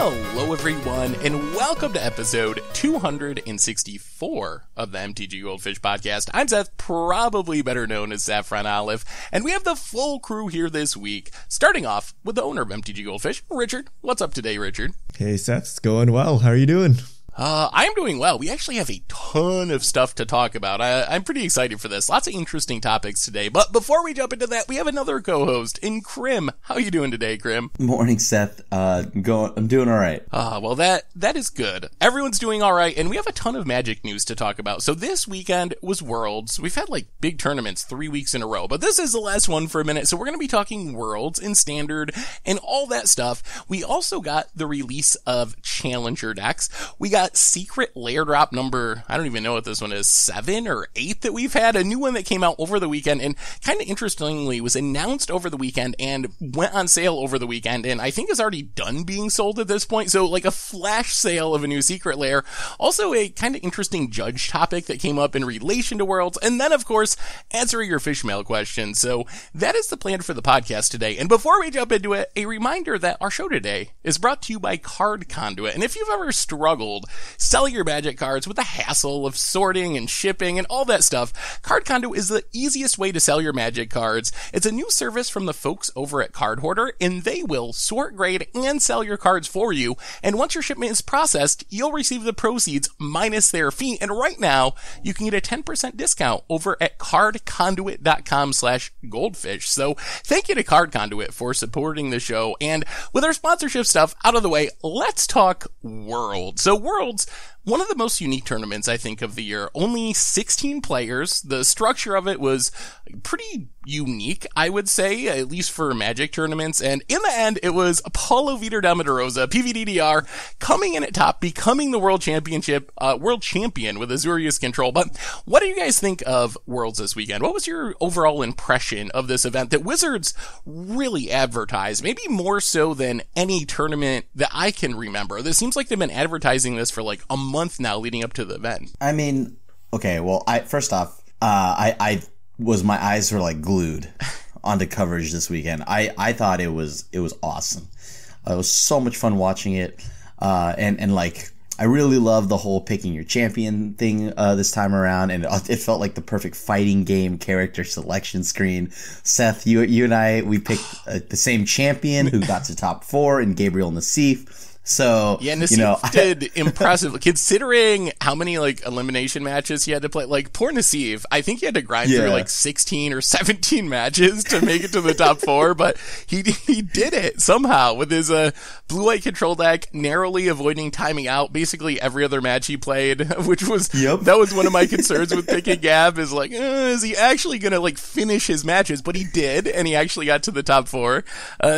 Hello everyone, and welcome to episode 264 of the MTG Goldfish podcast. I'm Seth, probably better known as Saffron Olive, and we have the full crew here this week, starting off with the owner of MTG Goldfish, Richard. What's up today, Richard? Hey Seth, it's going well. How are you doing? I'm doing well. We actually have a ton of stuff to talk about. I'm pretty excited for this. Lots of interesting topics today. But before we jump into that, we have another co-host in Krim. How are you doing today, Krim? Morning, Seth. I'm doing all right. Well, that is good. Everyone's doing all right, and we have a ton of Magic news to talk about. So this weekend was Worlds. We've had big tournaments 3 weeks in a row, but this is the last one for a minute. So we're going to be talking Worlds and Standard and all that stuff. We also got the release of Challenger decks. We got Secret Lair drop number, I don't even know what this one is, 7 or 8 that we've had. A new one that came out over the weekend and kind of interestingly was announced over the weekend and went on sale over the weekend and I think is already done being sold at this point. So a flash sale of a new Secret Lair. Also a kind of interesting judge topic that came up in relation to Worlds. And then of course, answering your fish mail questions. So that is the plan for the podcast today. And before we jump into it, a reminder that our show today is brought to you by Card Conduit. And if you've ever struggled selling your Magic cards with the hassle of sorting and shipping and all that stuff, Card Conduit is the easiest way to sell your Magic cards. It's a new service from the folks over at Card Hoarder, and they will sort, grade, and sell your cards for you. And once your shipment is processed, you'll receive the proceeds minus their fee. And right now, you can get a 10% discount over at cardconduit.com/goldfish. So thank you to Card Conduit for supporting the show. And with our sponsorship stuff out of the way, let's talk Worlds. So Worlds, one of the most unique tournaments, I think, of the year. Only 16 players. The structure of it was pretty unique, I would say, at least for Magic tournaments. And in the end, it was Paulo Vitor Damarosa, PVDDR, coming in at top, becoming the world champion with Azorius control. But what do you guys think of Worlds this weekend? What was your overall impression of this event that Wizards really advertised, maybe more so than any tournament that I can remember? This seems like they've been advertising this for a month now leading up to the event. I mean, okay, well, first off, my eyes were glued onto coverage this weekend. I thought it was awesome. It was so much fun watching it. I really love the whole picking your champion thing this time around, and it felt like the perfect fighting game character selection screen. Seth, you and I, we picked the same champion who got to top 4 in Gabriel Nassif. So, yeah, Nassif did impressive, considering how many, elimination matches he had to play. Poor Nassif, I think he had to grind through, 16 or 17 matches to make it to the top 4, but he did it somehow with his blue-white control deck, narrowly avoiding timing out basically every other match he played, which was, that was one of my concerns with picking Gab, is is he actually gonna, finish his matches? But he did, and he actually got to the top 4.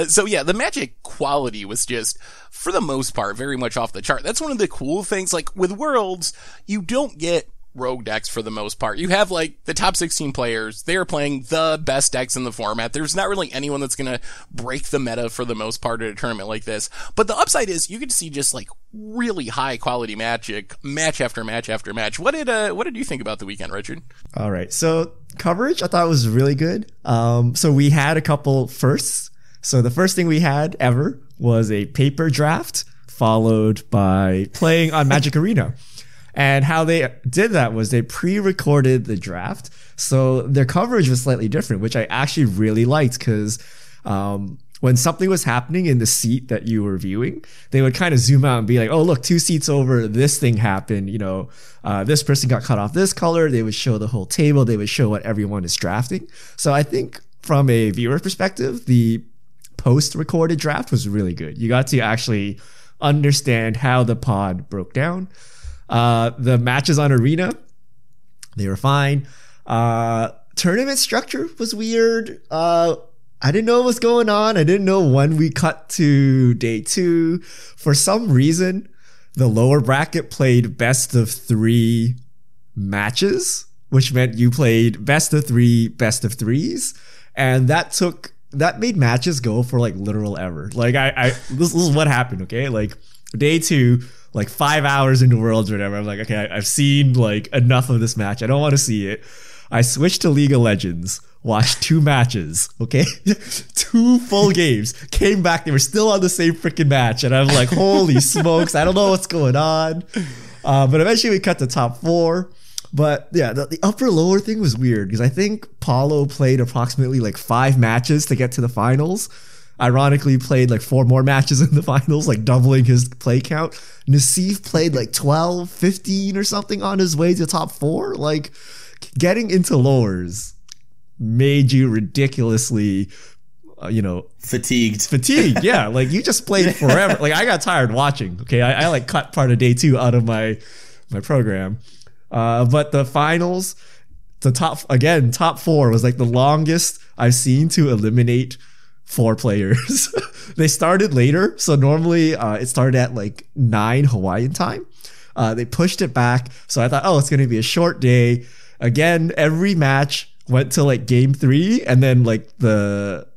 So yeah, the Magic quality was just, for the most part, very much off the chart. That's one of the cool things. With Worlds, you don't get rogue decks for the most part. You have the top 16 players. They are playing the best decks in the format. There's not really anyone that's going to break the meta for the most part at a tournament like this. But the upside is you get to see just really high quality Magic, match after match after match. What did you think about the weekend, Richard? All right. So coverage, I thought was really good. So we had a couple firsts. So the first thing we had ever was a paper draft followed by playing on Magic Arena. And how they did that was they pre-recorded the draft. So their coverage was slightly different, which I actually really liked because when something was happening in the seat that you were viewing, they would kind of zoom out and be like, oh, look, 2 seats over, this thing happened. This person got cut off this color. They would show the whole table. They would show what everyone is drafting. So I think from a viewer perspective, the post-recorded draft was really good. You got to actually understand how the pod broke down. The matches on Arena, they were fine. Tournament structure was weird. I didn't know what was going on. I didn't know when we cut to day 2. For some reason, the lower bracket played best of 3 matches, which meant you played best of 3, best of 3s. And that made matches go for literal ever. This is what happened. Okay. Day 2, 5 hours into Worlds or whatever. I'm okay, I've seen enough of this match. I don't want to see it. I switched to League of Legends, watched 2 matches, okay? 2 full games. Came back, they were still on the same freaking match. And I'm like, holy smokes, I don't know what's going on. But eventually we cut to top 4. But yeah, the upper lower thing was weird because I think Paulo played approximately like 5 matches to get to the finals. Ironically, played like 4 more matches in the finals, like doubling his play count. Nassif played like 12, 15 or something on his way to top 4. Like, getting into lowers made you ridiculously, fatigued. Yeah, like you just played forever. Like I got tired watching. Okay, I like cut part of day 2 out of my program. But the finals, top 4 was like the longest I've seen to eliminate 4 players. They started later, so normally it started at like 9 Hawaiian time. They pushed it back, so I thought, it's going to be a short day. Again, every match went to like game 3, and then like the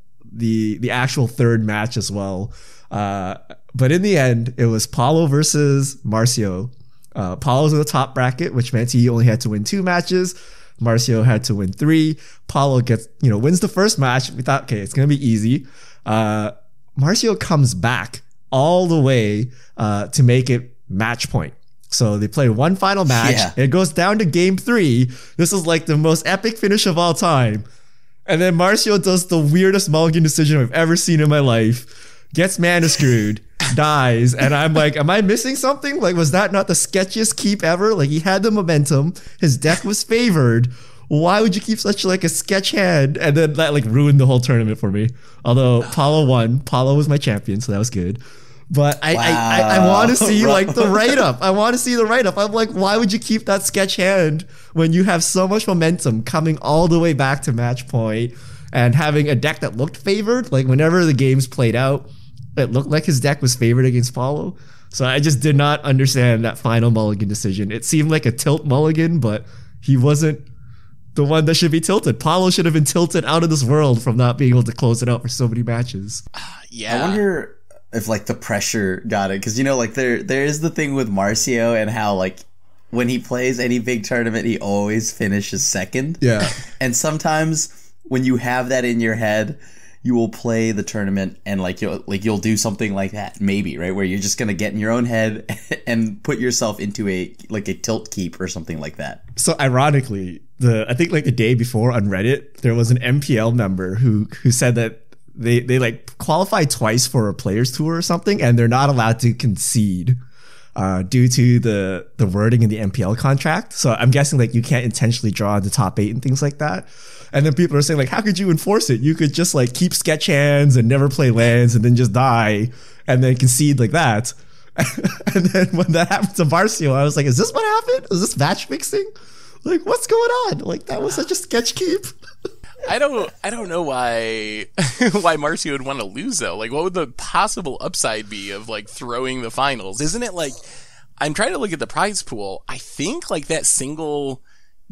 actual third match as well. But in the end, it was Paulo versus Marcio. Paulo's in the top bracket, which meant he only had to win 2 matches. Marcio had to win 3. Paulo wins the first match. We thought, okay, it's going to be easy. Marcio comes back all the way to make it match point. So they play one final match. Yeah. It goes down to game 3. This is like the most epic finish of all time. And then Marcio does the weirdest mulligan decision I've ever seen in my life. Gets mana screwed, dies, and I'm like, am I missing something? Like, was that not the sketchiest keep ever? Like, he had the momentum, his deck was favored. Why would you keep such like a sketch hand? And then that like ruined the whole tournament for me. Although Paulo won, Paulo was my champion, so that was good. But I want to see like the write-up. I want to see the write-up. I'm like, why would you keep that sketch hand when you have so much momentum coming all the way back to match point and having a deck that looked favored? Like, whenever the games played out, it looked like his deck was favored against Paulo. So I just did not understand that final mulligan decision. It seemed like a tilt mulligan, but he wasn't the one that should be tilted. Paulo should have been tilted out of this world from not being able to close it out for so many matches. Yeah. I wonder if like the pressure got it. Because, like there is the thing with Marcio and how like when he plays any big tournament, he always finishes second. Yeah. And sometimes when you have that in your head, you will play the tournament and you'll do something like that, maybe, right? Where you're just gonna get in your own head and put yourself into a tilt keep or something like that. So ironically, I think like the day before on Reddit, there was an MPL member who said that they like qualified twice for a players tour or something, and they're not allowed to concede due to the wording in the MPL contract. So I'm guessing like you can't intentionally draw the top 8 and things like that. And then people are saying like, how could you enforce it? You could just like keep sketch hands and never play lands and then just die and then concede like that. And then when that happened to Marcio, I was like, is this what happened? Is this match fixing? Like, what's going on? Like, that was such a sketch keep. I don't know why Marcio would want to lose though. Like, what would the possible upside be of like throwing the finals? Isn't it like, I'm trying to look at the prize pool. I think like that single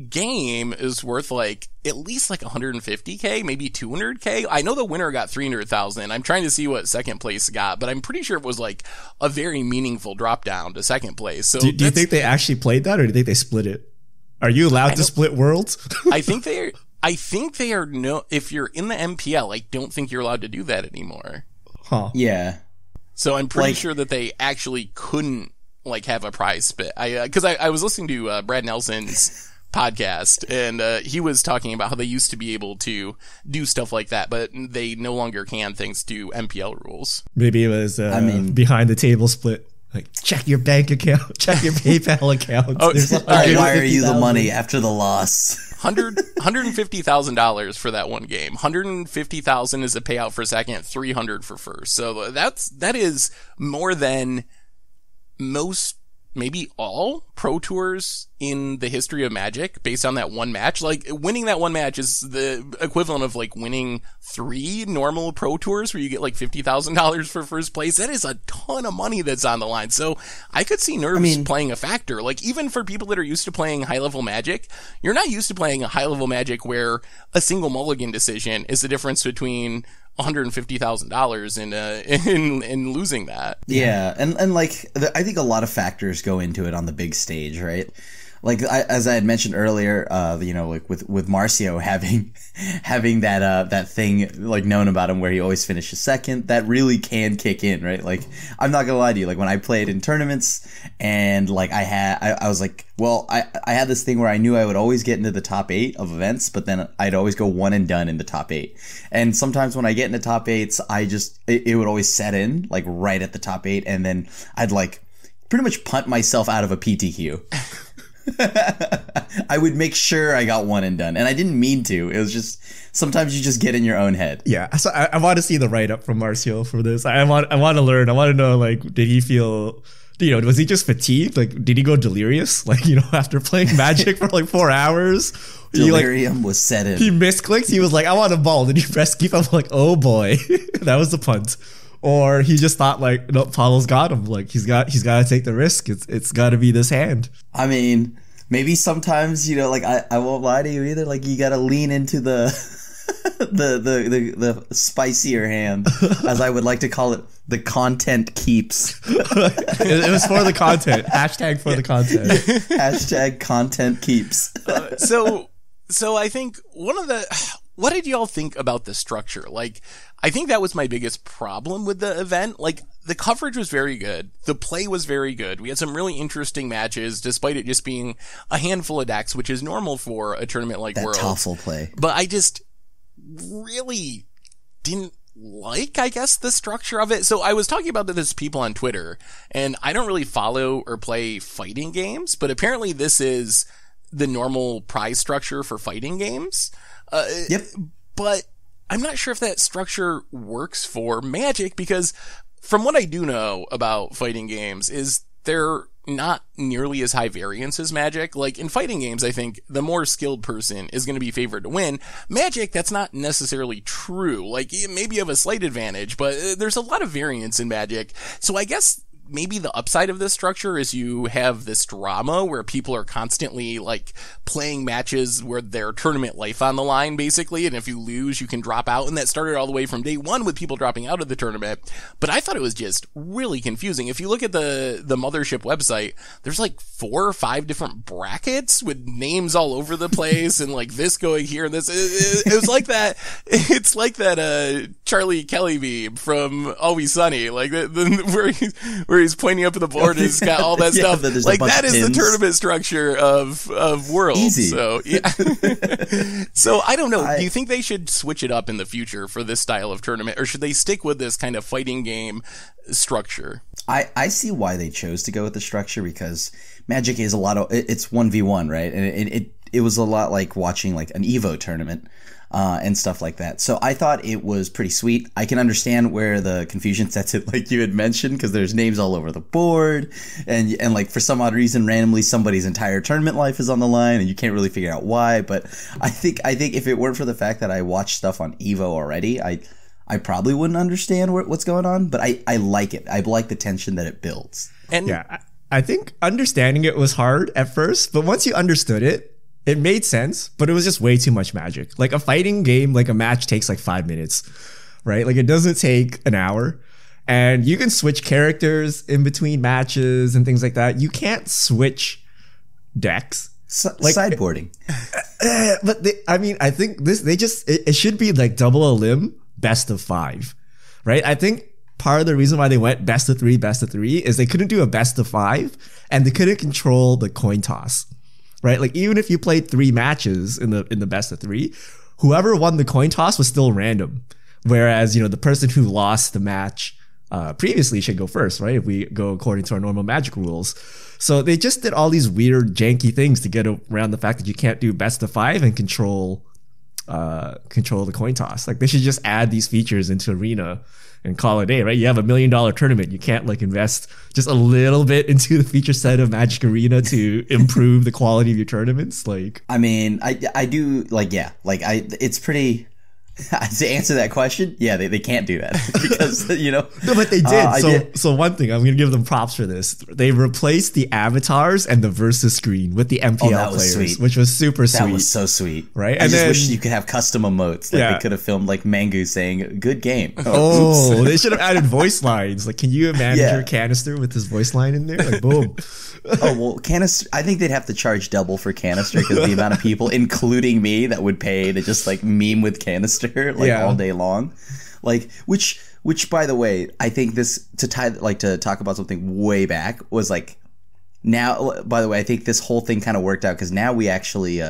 game is worth like at least like 150k, maybe 200k. I know the winner got 300,000. I'm trying to see what second place got, but I'm pretty sure it was like a very meaningful drop down to second place. So do you think they actually played that, or do you think they split it? Are you allowed to split worlds? I think they are no. If you're in the MPL, I don't think you're allowed to do that anymore. Huh? Yeah. So I'm pretty sure that they actually couldn't like have a prize split. Because I was listening to Brad Nelson's podcast, and he was talking about how they used to be able to do stuff like that, but they no longer can thanks to MPL rules. Maybe it was behind the table split. Like, check your bank account, check your PayPal account. I'll wire you the money after the loss. $150,000 for that one game. $150,000 is a payout for second, $300 for first. So that is more than most, maybe all pro tours in the history of Magic based on that one match. Like, winning that one match is the equivalent of like winning 3 normal pro tours where you get like $50,000 for first place. That is a ton of money that's on the line. So I could see nerves playing a factor. Like, even for people that are used to playing high level Magic, you're not used to playing a high level Magic where a single mulligan decision is the difference between $150,000 in losing that. Yeah, and like I think a lot of factors go into it on the big stage, right? as I had mentioned earlier, like with Marcio having that thing like known about him where he always finishes second, that really can kick in, right? Like, I'm not gonna lie to you, like when I played in tournaments and like I was like, well, I had this thing where I knew I would always get into the top 8 of events, but then I'd always go one and done in the top 8. And sometimes when I get into top 8s, it would always set in like right at the top 8, and then I'd like pretty much punt myself out of a PTQ. I would make sure I got one and done, and I didn't mean to. It was just sometimes you just get in your own head. Yeah, so I want to see the write up from Marcio for this. I want to learn. I want to know, like, did he feel, was he just fatigued? Like, did he go delirious? Like, after playing Magic for like 4 hours, delirium was set in. He misclicks. He was like, I want a ball. Did he press keep? I'm like, oh boy, that was the punt. Or he just thought like, no, Paulo's got him. Like he's got to take the risk. It's got to be this hand. I mean, maybe sometimes like I won't lie to you either. Like you got to lean into the the spicier hand, as I would like to call it. The content keeps. It was for the content. Hashtag for the content. Hashtag content keeps. So I think what did y'all think about the structure? Like, I think that was my biggest problem with the event. Like, the coverage was very good. The play was very good. We had some really interesting matches, despite it just being a handful of decks, which is normal for a tournament like that Worlds. Toffle play. But I just really didn't like, I guess, the structure of it. So I was talking about this to people on Twitter, and I don't really follow or play fighting games, but apparently this is the normal prize structure for fighting games. Yep. But I'm not sure if that structure works for Magic, because from what I do know about fighting games is they're not nearly as high variance as Magic. Like in fighting games, I think the more skilled person is going to be favored to win. Magic, that's not necessarily true. Like maybe you have a slight advantage, but there's a lot of variance in Magic. So I guess maybe the upside of this structure is you have this drama where people are constantly like playing matches where their tournament life on the line, basically. And if you lose, you can drop out. And that started all the way from day one with people dropping out of the tournament. But I thought it was just really confusing. If you look at the Mothership website, there's like 4 or 5 different brackets with names all over the place and like this going here and this. It was like that. It's like that, Charlie Kelly meme from Always Sunny, like where he's pointing up at the board and it's got all that yeah, stuff. Like that is the tournament structure of Worlds. Easy. So yeah. So I don't know. Do you think they should switch it up in the future for this style of tournament, or should they stick with this kind of fighting game structure? I see why they chose to go with the structure, because Magic is it's 1v1, right? And it was a lot like watching like an Evo tournament. And stuff like that. So I thought it was pretty sweet. I can understand where the confusion sets in, like you had mentioned, because there's names all over the board, and like for some odd reason, randomly somebody's entire tournament life is on the line, and you can't really figure out why. But I think if it weren't for the fact that I watched stuff on Evo already, I probably wouldn't understand what's going on. But I like it. I like the tension that it builds. And yeah, I think understanding it was hard at first, but once you understood it, it made sense, but it was just way too much Magic. Like a fighting game, like a match takes like 5 minutes, right? Like it doesn't take an hour, and you can switch characters in between matches and things like that. You can't switch decks. Like sideboarding. But I think it should be like double a limb, best of 5, right? I think part of the reason why they went best of 3 is they couldn't do a best of 5, and they couldn't control the coin toss. Right, like even if you played 3 matches in the best of 3, whoever won the coin toss was still random. Whereas the person who lost the match previously should go first, right? If we go according to our normal Magic rules. So they just did all these weird, janky things to get around the fact that you can't do best of 5 and control the coin toss. Like they should just add these features into Arena and call it a day, right? You have $1 million tournament. You can't like invest just a little bit into the feature set of Magic Arena to improve the quality of your tournaments. Like, I mean, I do like, yeah, like it's pretty, To answer that question, yeah, they can't do that because, No, but they did. So one thing, I'm going to give them props for this. They replaced the avatars and the versus screen with the MPL players, sweet. Which was super sweet. That was so sweet. Right? I just wish you could have custom emotes. Like they could have filmed like Mangu saying, good game. Oh, they should have added voice lines. Like, can you imagine your canister with his voice line in there? Like, boom. Oh, well, canister, I think they'd have to charge double for canister because the amount of people, including me, that would pay to just like meme with canister all day long. Like, which by the way, I think this to talk about something way back was like, now, by the way, I think this whole thing kind of worked out because now we actually,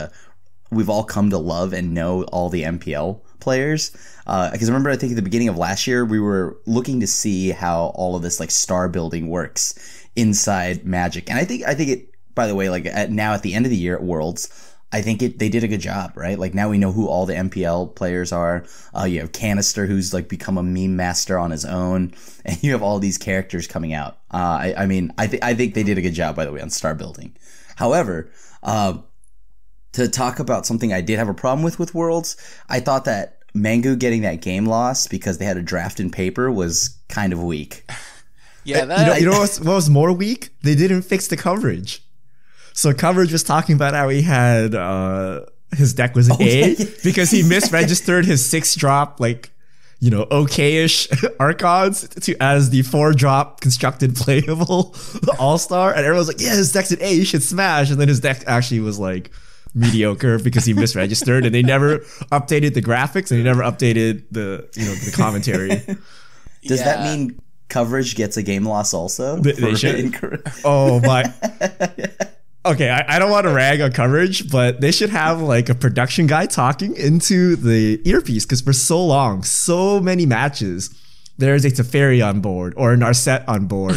we've all come to love and know all the MPL players. Because remember, I think at the beginning of last year, we were looking to see how all of this like star building works inside Magic. And I think it, by the way, like now at the end of the year at Worlds, I think they did a good job, right? Like now we know who all the MPL players are. You have Canister, who's like become a meme master on his own, and you have all these characters coming out. I think they did a good job, by the way, on star building. However, to talk about something I did have a problem with Worlds, I thought that Mangu getting that game loss because they had a draft in paper was kind of weak. Yeah, you know what was more weak? They didn't fix the coverage. So coverage was talking about how he had his deck was an A because he misregistered his 6-drop okay-ish Archons as the 4-drop constructed playable All-Star, and everyone's like, yeah, his deck's an A, you should smash, and then his deck actually was like mediocre because he misregistered, and they never updated the graphics and they never updated the commentary. Does that mean coverage gets a game loss also? They should. Oh my. Okay, I don't want to rag on coverage, but they should have like a production guy talking into the earpiece because for so long, so many matches, there's a Teferi on board or a Narset on board.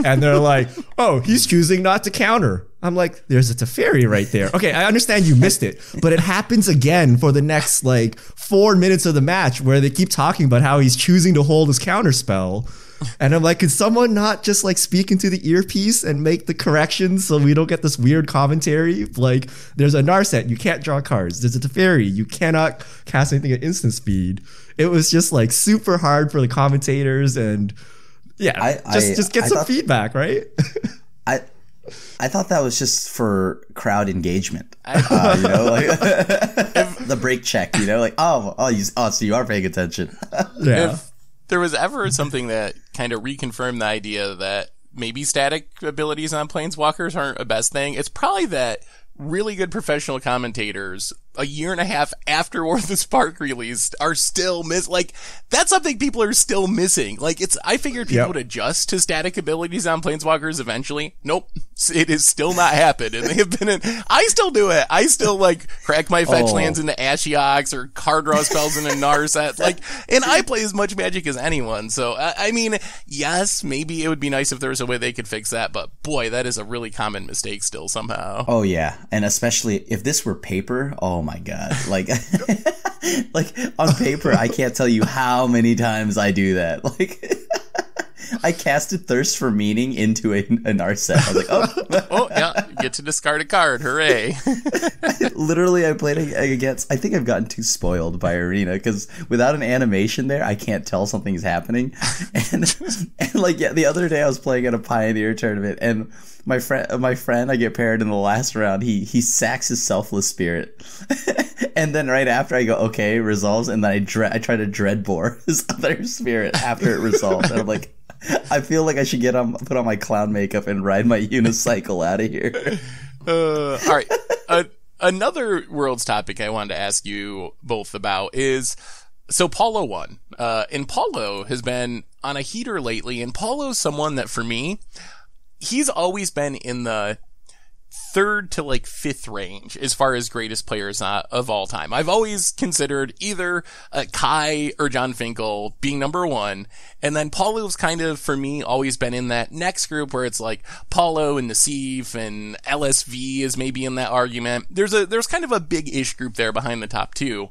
And they're like, oh, he's choosing not to counter. I'm like, there's a Teferi right there. Okay, I understand you missed it, but it happens again for the next 4 minutes of the match where they keep talking about how he's choosing to hold his counter spell. And I'm like, could someone not just speak into the earpiece and make the corrections so we don't get this weird commentary? Like, there's a Narset, you can't draw cards. There's a Teferi, you cannot cast anything at instant speed. It was just super hard for the commentators, and just get some feedback, right? I thought that was just for crowd engagement. The break check, so you are paying attention. Yeah. If there was ever something that kind of reconfirmed the idea that maybe static abilities on Planeswalkers aren't a best thing, it's probably that really good professional commentators a year and a half after War of the Spark released are still that's something people are still missing. I figured people would adjust to static abilities on Planeswalkers eventually. Nope. It has still not happened. And they have been I still do it. I still crack my fetch lands into Ashiok or card draw spells into Narset. And I play as much Magic as anyone. So, yes, maybe it would be nice if there was a way they could fix that, but boy, that is a really common mistake still somehow. Oh yeah. And especially if this were paper, oh my god! On paper, I can't tell you how many times I do that. I casted Thirst for Meaning into an Narset. I was like, oh yeah, you get to discard a card, hooray! Literally, I played against. I think I've gotten too spoiled by Arena because without an animation there, I can't tell something's happening. And the other day I was playing at a Pioneer tournament and. My friend, I get paired in the last round. He sacks his Selfless Spirit, and then right after I go, okay, resolves, and then I try to Dreadbore his other spirit after it resolves. And I'm like, I feel like I should put on my clown makeup and ride my unicycle out of here. All right, another Worlds topic I wanted to ask you both about is. So Paulo won, and Paulo has been on a heater lately, and Paulo's someone that for me. He's always been in the 3rd to 5th range as far as greatest players of all time. I've always considered either Kai or John Finkel being number 1, and then Paulo's kind of, for me, always been in that next group where it's Paulo and Nassif and LSV is maybe in that argument. There's kind of a big-ish group there behind the top 2.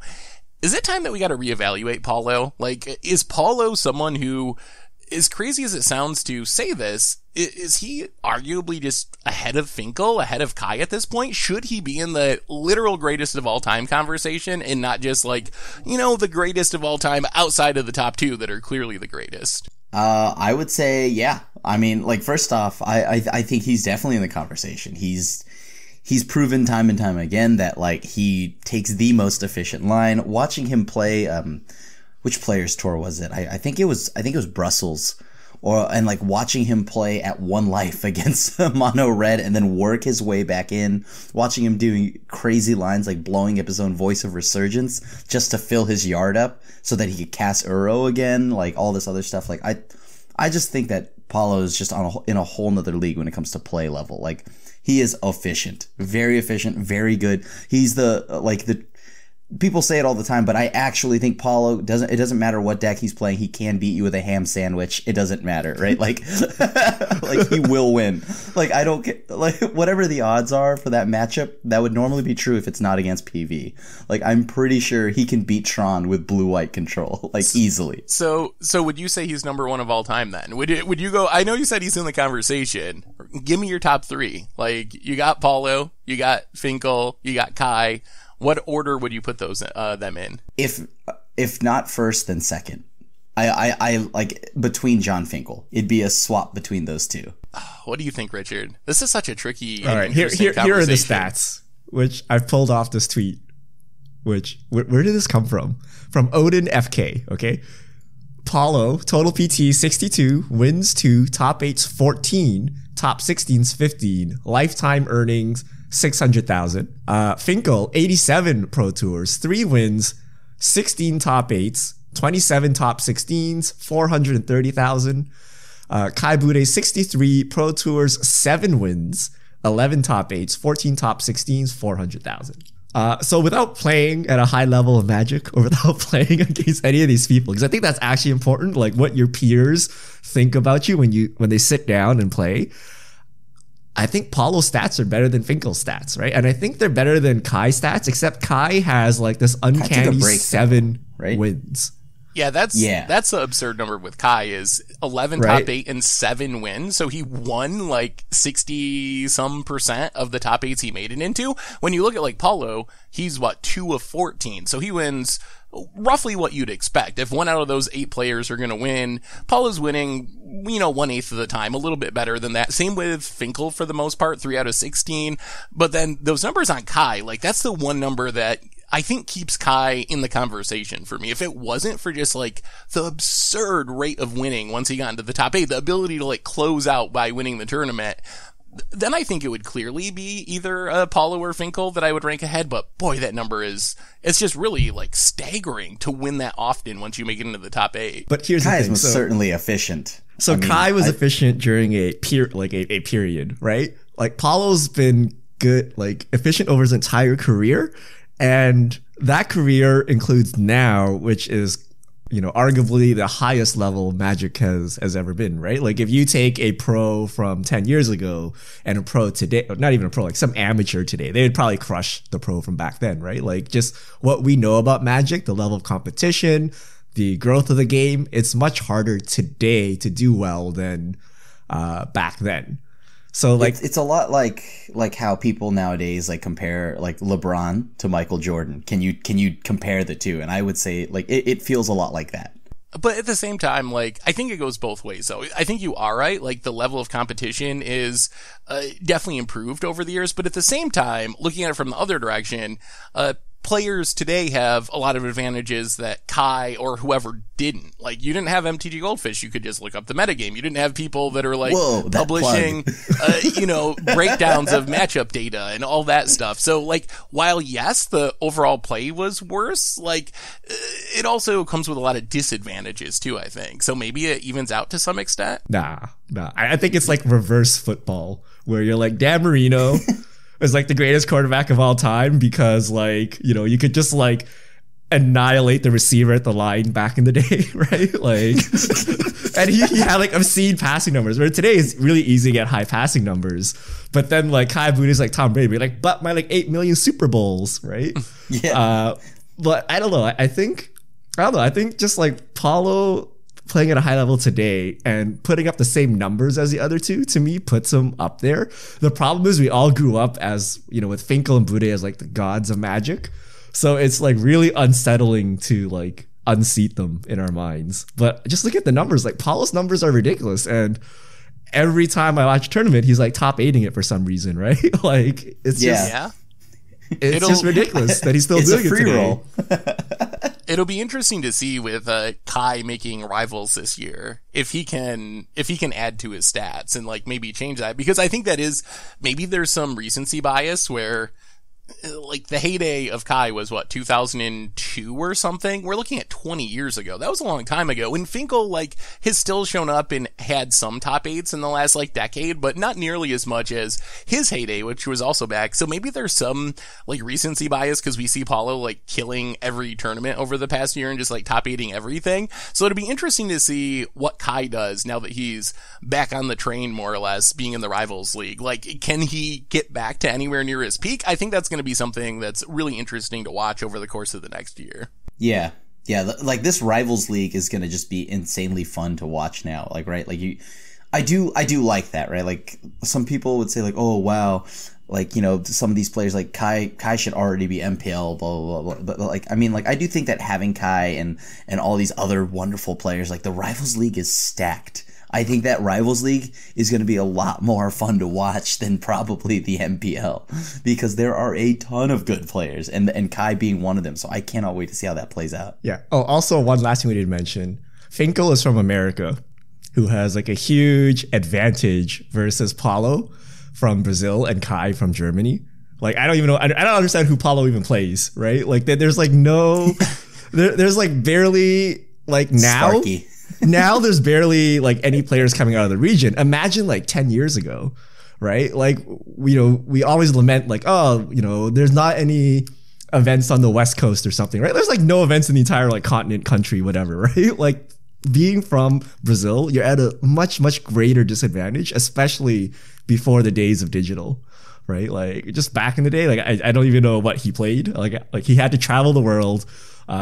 Is it time that we got to reevaluate Paulo? Is Paulo someone who as crazy as it sounds to say this, is he arguably just ahead of Finkel, ahead of Kai at this point? Should he be in the literal greatest of all time conversation and not just like, the greatest of all time outside of the top two that are clearly the greatest? I would say, yeah. I mean, like, first off, I think he's definitely in the conversation. He's proven time and time again that, like, he takes the most efficient line. Watching him play, which Players Tour was it? I think it was Brussels, and like watching him play at one life against Mono Red and then work his way back in, watching him doing crazy lines like blowing up his own Voice of Resurgence just to fill his yard up so that he could cast Uro again, like all this other stuff. Like I just think that Paulo is just in a whole nother league when it comes to play level. Like, he is efficient, very good. He's the people say it all the time, but I actually think Paulo it doesn't matter what deck he's playing, he can beat you with a ham sandwich. It doesn't matter, right? Like, like he will win. Like, I don't get, like, whatever the odds are for that matchup, that would normally be true if it's not against PV. Like, I'm pretty sure he can beat Tron with blue-white control, like, easily. So would you say he's number one of all time then? Would you go, I know you said he's in the conversation. Give me your top three. Like, you got Paulo, you got Finkel, you got Kai. What order would you put them in? If not first, then second. I like between John Finkel. It'd be a swap between those two. What do you think, Richard? This is such a tricky. All right, here are the stats, which I've pulled off this tweet. Which where did this come from? From Odin FK. Okay, Paulo total PT 62, wins 2, top 8's 14, top 16's 15, lifetime earnings 600,000. Finkel, 87 Pro Tours, 3 wins, 16 top 8s, 27 top 16s, 430,000. Kai Bude, 63 Pro Tours, 7 wins, 11 top 8s, 14 top 16s, 400,000. So without playing at a high level of Magic or without playing against any of these people, because I think that's actually important, like what your peers think about you when they sit down and play. I think Paulo's stats are better than Finkel's stats, right? And I think they're better than Kai's stats, except Kai has like this uncanny 7 wins. Yeah, that's the absurd number with Kai is 11 top 8 and 7 wins. So he won like 60% of the top 8s he made it into. When you look at like Paulo, he's 2 of 14. So he wins roughly what you'd expect. If 1 out of those 8 players are going to win, Paulo's winning, 1/8 of the time, a little bit better than that. Same with Finkel for the most part, 3 out of 16. But then those numbers on Kai, like that's the one number that I think keeps Kai in the conversation for me. If it wasn't for just like the absurd rate of winning once he got into the top 8, the ability to like close out by winning the tournament, then I think it would clearly be either Paulo or Finkel that I would rank ahead. But boy, that number it's just really like staggering to win that often once you make it into the top 8. But here's Kai the thing. was certainly efficient. So Kai was efficient during a period, right? Like Paulo's been good, like efficient over his entire career. And that career includes now, which is, arguably the highest level Magic has ever been, right? Like if you take a pro from 10 years ago and a pro today, not even a pro, like some amateur today, they would probably crush the pro from back then, right? Like just what we know about Magic, the level of competition, the growth of the game, it's much harder today to do well than back then. So like it's a lot like how people nowadays like compare like LeBron to Michael Jordan. Can you compare the two? And I would say like it feels a lot like that. But at the same time, like I think it goes both ways. So I think you are right. Like the level of competition is definitely improved over the years. But at the same time, looking at it from the other direction, players today have a lot of advantages that Kai or whoever didn't. Like, you didn't have MTG Goldfish. You could just look up the metagame. You didn't have people that are like publishing, breakdowns of matchup data and all that stuff. So like, while yes, the overall play was worse, like it also comes with a lot of disadvantages too, I think. So maybe it evens out to some extent. Nah. I think it's like reverse football where you're like, Dan Marino is like the greatest quarterback of all time because like, you could just like annihilate the receiver at the line back in the day, right? Like, and he had like obscene passing numbers where today is really easy to get high passing numbers. But then like Kai Bude is like Tom Brady, like, but my like 8 million Super Bowls, right? Yeah. But I don't know. I think just like Paulo playing at a high level today and putting up the same numbers as the other two, to me, puts him up there. The problem is we all grew up as, you know, with Finkel and Bude as like the gods of Magic. So it's like really unsettling to like unseat them in our minds. But just look at the numbers. Like Paulo's numbers are ridiculous. And every time I watch a tournament, he's like top 8ing it for some reason, right? Like it's just ridiculous that he's still doing it today. Roll. It'll be interesting to see with Kai making Rivals this year if he can add to his stats and like maybe change that, because I think that is maybe there's some recency bias where like the heyday of Kai was what, 2002 or something. We're looking at 20 years ago. That was a long time ago. And Finkel like has still shown up and had some top 8s in the last like decade, but not nearly as much as his heyday, which was also back. So maybe there's some like recency bias because we see Paulo like killing every tournament over the past year and just like top 8ing everything. So it'll be interesting to see what Kai does now that he's back on the train, more or less, being in the Rivals League. Like, can he get back to anywhere near his peak? I think that's going to be something that's really interesting to watch over the course of the next year. Yeah. Like this Rivals League is going to just be insanely fun to watch now. Like, right. Like I do like that, right? Like some people would say like, oh, wow. Like, you know, some of these players like Kai should already be MPL, blah, blah, blah, blah. But like, I mean, like, I do think that having Kai and all these other wonderful players, like the Rivals League is stacked. I think that Rivals League is going to be a lot more fun to watch than probably the MPL, because there are a ton of good players, and Kai being one of them. So I cannot wait to see how that plays out. Yeah. Oh, also one last thing we didn't mention. Finkel is from America, who has like a huge advantage versus Paulo from Brazil and Kai from Germany. Like, I don't even know. I don't understand who Paulo even plays, right? Like there's like no, there's like barely like now. Sparky. Now there's barely like any players coming out of the region. Imagine like 10 years ago, right? Like, you know, we always lament like, oh, you know, there's not any events on the West Coast or something, right? There's like no events in the entire like continent, country, whatever, right? Like being from Brazil, you're at a much, much greater disadvantage, especially before the days of digital, right? Like just back in the day, like I don't even know what he played. Like he had to travel the world.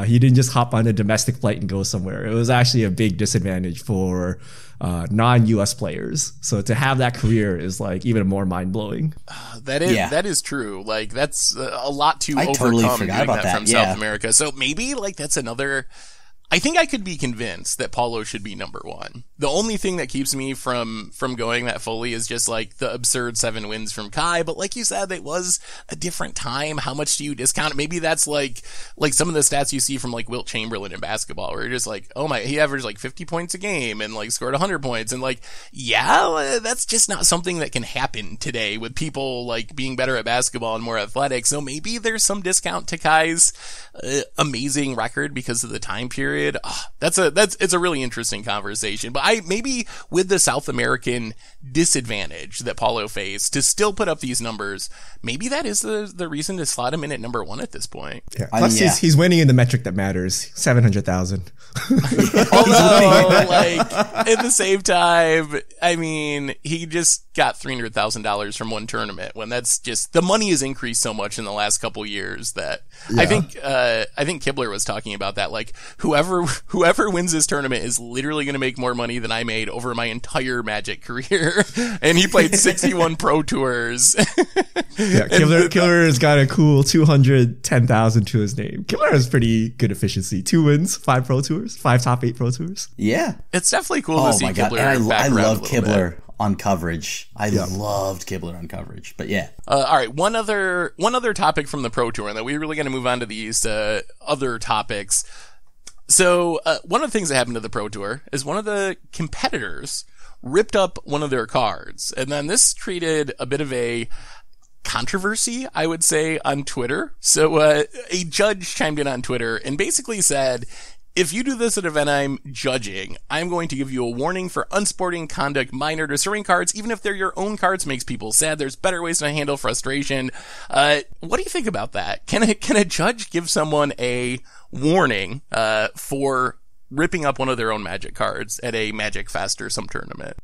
He didn't just hop on a domestic flight and go somewhere. It was actually a big disadvantage for non-US players. So to have that career is like even more mind-blowing. That is true. Like that's a lot to overcome totally forgot doing about that from South America. So maybe like that's another. I think I could be convinced that Paulo should be number 1. The only thing that keeps me from going that fully is just like the absurd 7 wins from Kai. But like you said, it was a different time. How much do you discount? Maybe that's like some of the stats you see from like Wilt Chamberlain in basketball, where you're just like, oh my, he averaged like 50 points a game and like scored 100 points. And like, yeah, that's just not something that can happen today with people like being better at basketball and more athletic. So maybe there's some discount to Kai's amazing record because of the time period. It's a really interesting conversation, but maybe with the South American disadvantage that Paulo faced, to still put up these numbers, maybe that is the reason to slot him in at number 1 at this point. Yeah. Plus, he's winning in the metric that matters, 700,000. Although, like at the same time, I mean, he just got $300,000 from one tournament. When that's just the money has increased so much in the last couple years that I think Kibler was talking about that. Like whoever wins this tournament is literally going to make more money than I made over my entire Magic career. And he played 61 pro tours. Yeah, Kibler has got a cool 210,000 to his name. Kibler has pretty good efficiency. 2 wins, 5 pro tours, 5 top 8 pro tours. Yeah, it's definitely cool to see Kibler. And I love Kibler on coverage. I loved Kibler on coverage. But yeah. All right, one other topic from the Pro Tour, and then we're really going to move on to these other topics. So one of the things that happened to the Pro Tour is one of the competitors ripped up one of their cards, and then this created a bit of a controversy, I would say, on Twitter. So a judge chimed in on Twitter and basically said, if you do this at an event I'm judging, I'm going to give you a warning for unsporting conduct minor disturbing cards, even if they're your own cards, makes people sad. There's better ways to handle frustration. What do you think about that? Can a judge give someone a warning for ripping up one of their own Magic cards at a Magic Fest or some tournament?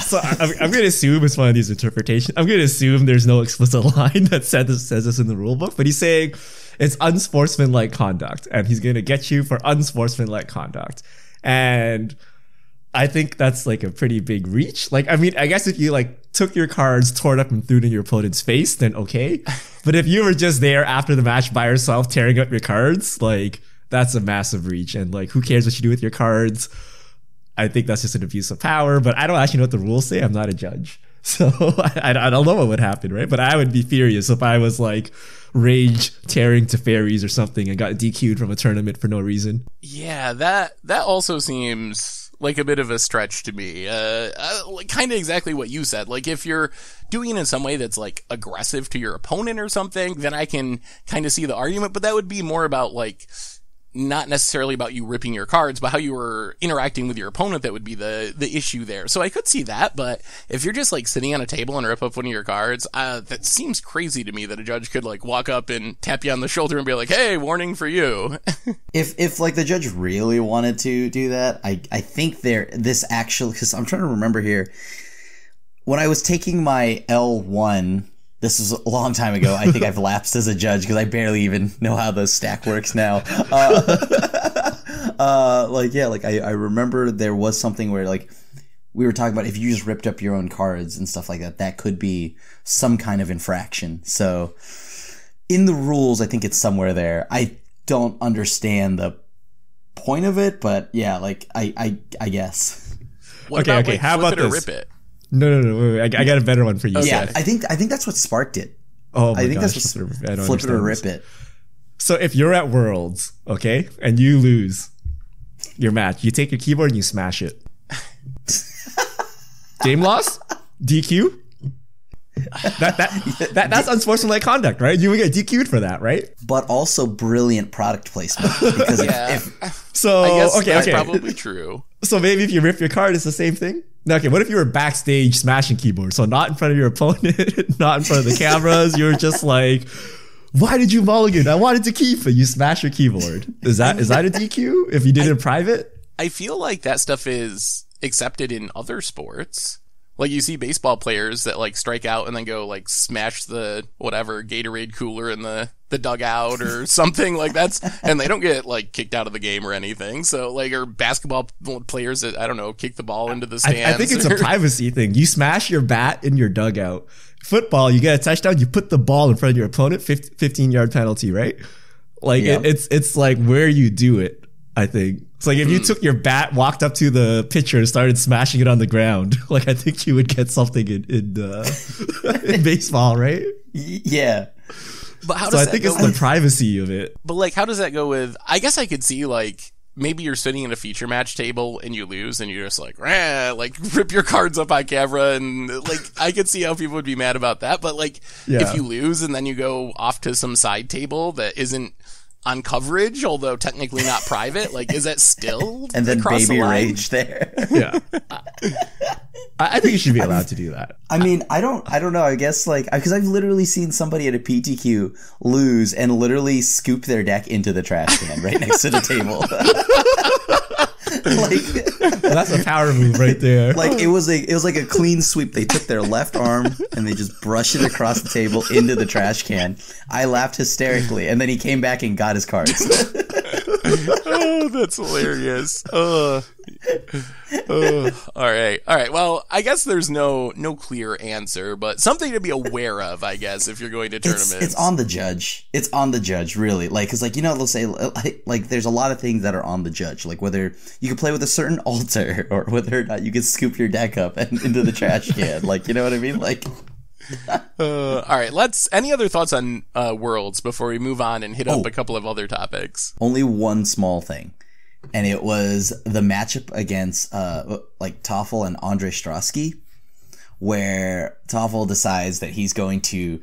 So I'm going to assume it's one of these interpretations. I'm going to assume there's no explicit line that says this in the rule book, but he's saying it's unsportsmanlike conduct, and he's going to get you for unsportsmanlike conduct. And I think that's like a pretty big reach. Like, I mean, I guess if you like took your cards, tore it up and threw it in your opponent's face, then okay. But if you were just there after the match by yourself tearing up your cards, like that's a massive reach. And like, who cares what you do with your cards? I think that's just an abuse of power, but I don't actually know what the rules say. I'm not a judge. So I don't know what would happen, right? But I would be furious if I was like rage tearing to fairies or something and got DQ'd from a tournament for no reason. Yeah, that also seems like a bit of a stretch to me. Kind of exactly what you said. Like, if you're doing it in some way that's like aggressive to your opponent or something, then I can kind of see the argument, but that would be more about like, not necessarily about you ripping your cards, but how you were interacting with your opponent that would be the issue there. So I could see that, but if you're just like sitting on a table and rip up one of your cards, that seems crazy to me that a judge could like walk up and tap you on the shoulder and be like, hey, warning for you. If like the judge really wanted to do that, I think this actually, because I'm trying to remember here, when I was taking my L1, this was a long time ago. I think I've lapsed as a judge because I barely even know how the stack works now. I remember there was something where like we were talking about if you just ripped up your own cards and stuff like that, that could be some kind of infraction. So in the rules, I think it's somewhere there. I don't understand the point of it, but yeah, like I guess. What about, like, how about this? Rip it? No. Wait, I got a better one for you. Yeah, I think that's what sparked it. Oh my I think gosh, that's what flip it or rip it. So if you're at Worlds, okay, and you lose your match, you take your keyboard and you smash it. Game loss? DQ? That's unsportsmanlike conduct, right? You would get DQ'd for that, right? But also brilliant product placement. Because so I guess okay, that's probably true. So maybe if you rip your card, it's the same thing? Now, okay, what if you were backstage smashing keyboards? So not in front of your opponent, not in front of the cameras. You were just like, why did you mulligan? I wanted to keep it. You smash your keyboard. Is that a DQ if you did it in private? I feel like that stuff is accepted in other sports. Like, you see baseball players that like strike out and then go like smash the whatever Gatorade cooler in the dugout or something like that's, and they don't get like kicked out of the game or anything. So like, or basketball players that, I don't know, kick the ball into the stands. I think it's a privacy thing. You smash your bat in your dugout. Football, you get a touchdown, you put the ball in front of your opponent, 15-yard penalty, right? Like, yeah. It's like where you do it, I think. It's like if you took your bat, walked up to the pitcher and started smashing it on the ground, like I think you would get something in baseball, right? Yeah. But how does I think it's the privacy of it. But like, how does that go with, I guess I could see like, maybe you're sitting at a feature match table and you lose and you're just like, like rip your cards up on camera, and like, I could see how people would be mad about that. But like, if you lose and then you go off to some side table that isn't on coverage, although technically not private, like, is that still and then baby the rage there? Yeah. I think you should be allowed to do that. I mean, I don't know. I guess like, because I've literally seen somebody at a PTQ lose and literally scoop their deck into the trash can right next to the table. Like, well, that's a power move right there. Like, it was like a clean sweep. They took their left arm and they just brushed it across the table into the trash can. I laughed hysterically, and then he came back and got his cards. Oh, that's hilarious. All right. Well, I guess there's no clear answer, but something to be aware of, I guess, if you're going to tournaments. It's on the judge. It's on the judge, really. Like, because, like, you know, they'll say, like, there's a lot of things that are on the judge. Like, whether you can play with a certain altar or whether or not you can scoop your deck up and into the trash can. Like, you know what I mean? Like... all right, any other thoughts on Worlds before we move on and hit up a couple of other topics? Only one small thing, and it was the matchup against like Toffel and Andre Strosky, where Toffel decides that he's going to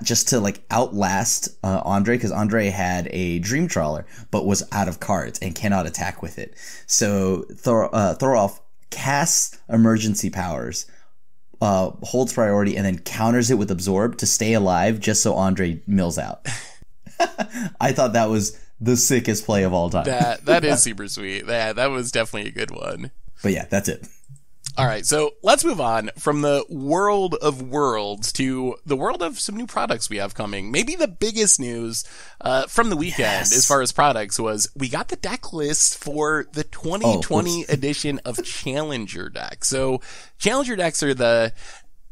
just to like outlast Andre, because Andre had a Dream Trawler but was out of cards and cannot attack with it. So Thorolf casts emergency powers, holds priority, and then counters it with Absorb to stay alive just so Andre mills out. I thought that was the sickest play of all time. That is super sweet. That was definitely a good one. But yeah, that's it. All right, so let's move on from the world of worlds to the world of some new products we have coming. Maybe the biggest news from the weekend as far as products was we got the deck list for the 2020 edition of Challenger decks. So Challenger decks are the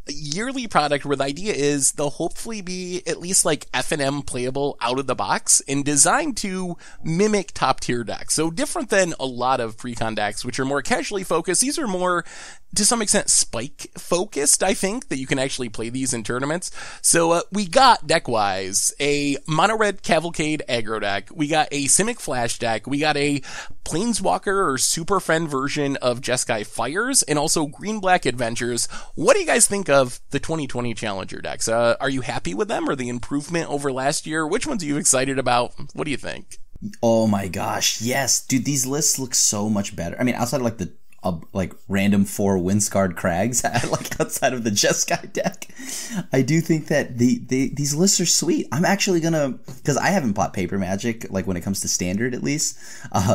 yearly product where the idea is they'll hopefully be at least like F&M playable out of the box and designed to mimic top tier decks. So different than a lot of pre-con decks, which are more casually focused. These are more, to some extent, spike focused, I think, that you can actually play these in tournaments. So we got, deck-wise, a Mono Red Cavalcade aggro deck. We got a Simic Flash deck. We got a Planeswalker or Super Friend version of Jeskai Fires, and also Green-Black Adventures. What do you guys think of the 2020 Challenger decks? Are you happy with them, or the improvement over last year? Which ones are you excited about? What do you think? Oh my gosh, yes. Dude, these lists look so much better. I mean, outside of like the random 4 Windscarred Crags, like outside of the Jeskai deck, I do think that these lists are sweet. I'm actually gonna, because I haven't bought Paper Magic, like when it comes to Standard at least,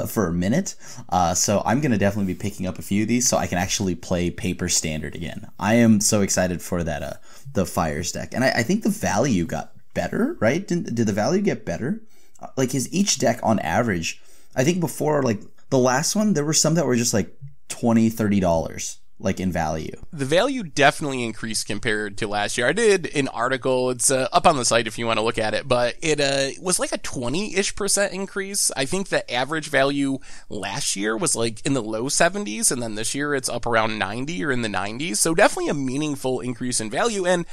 for a minute. So I'm gonna definitely be picking up a few of these so I can actually play Paper Standard again. I am so excited for that, the Fires deck. And I think the value got better, right? Did the value get better? Like, is each deck on average, I think before, like the last one, there were some that were just like $20-$30 like in value. The value definitely increased compared to last year. I did an article, it's up on the site if you want to look at it, but it was like a 20-ish% increase. I think the average value last year was like in the low 70s, and then this year it's up around 90 or in the 90s. So definitely a meaningful increase in value. And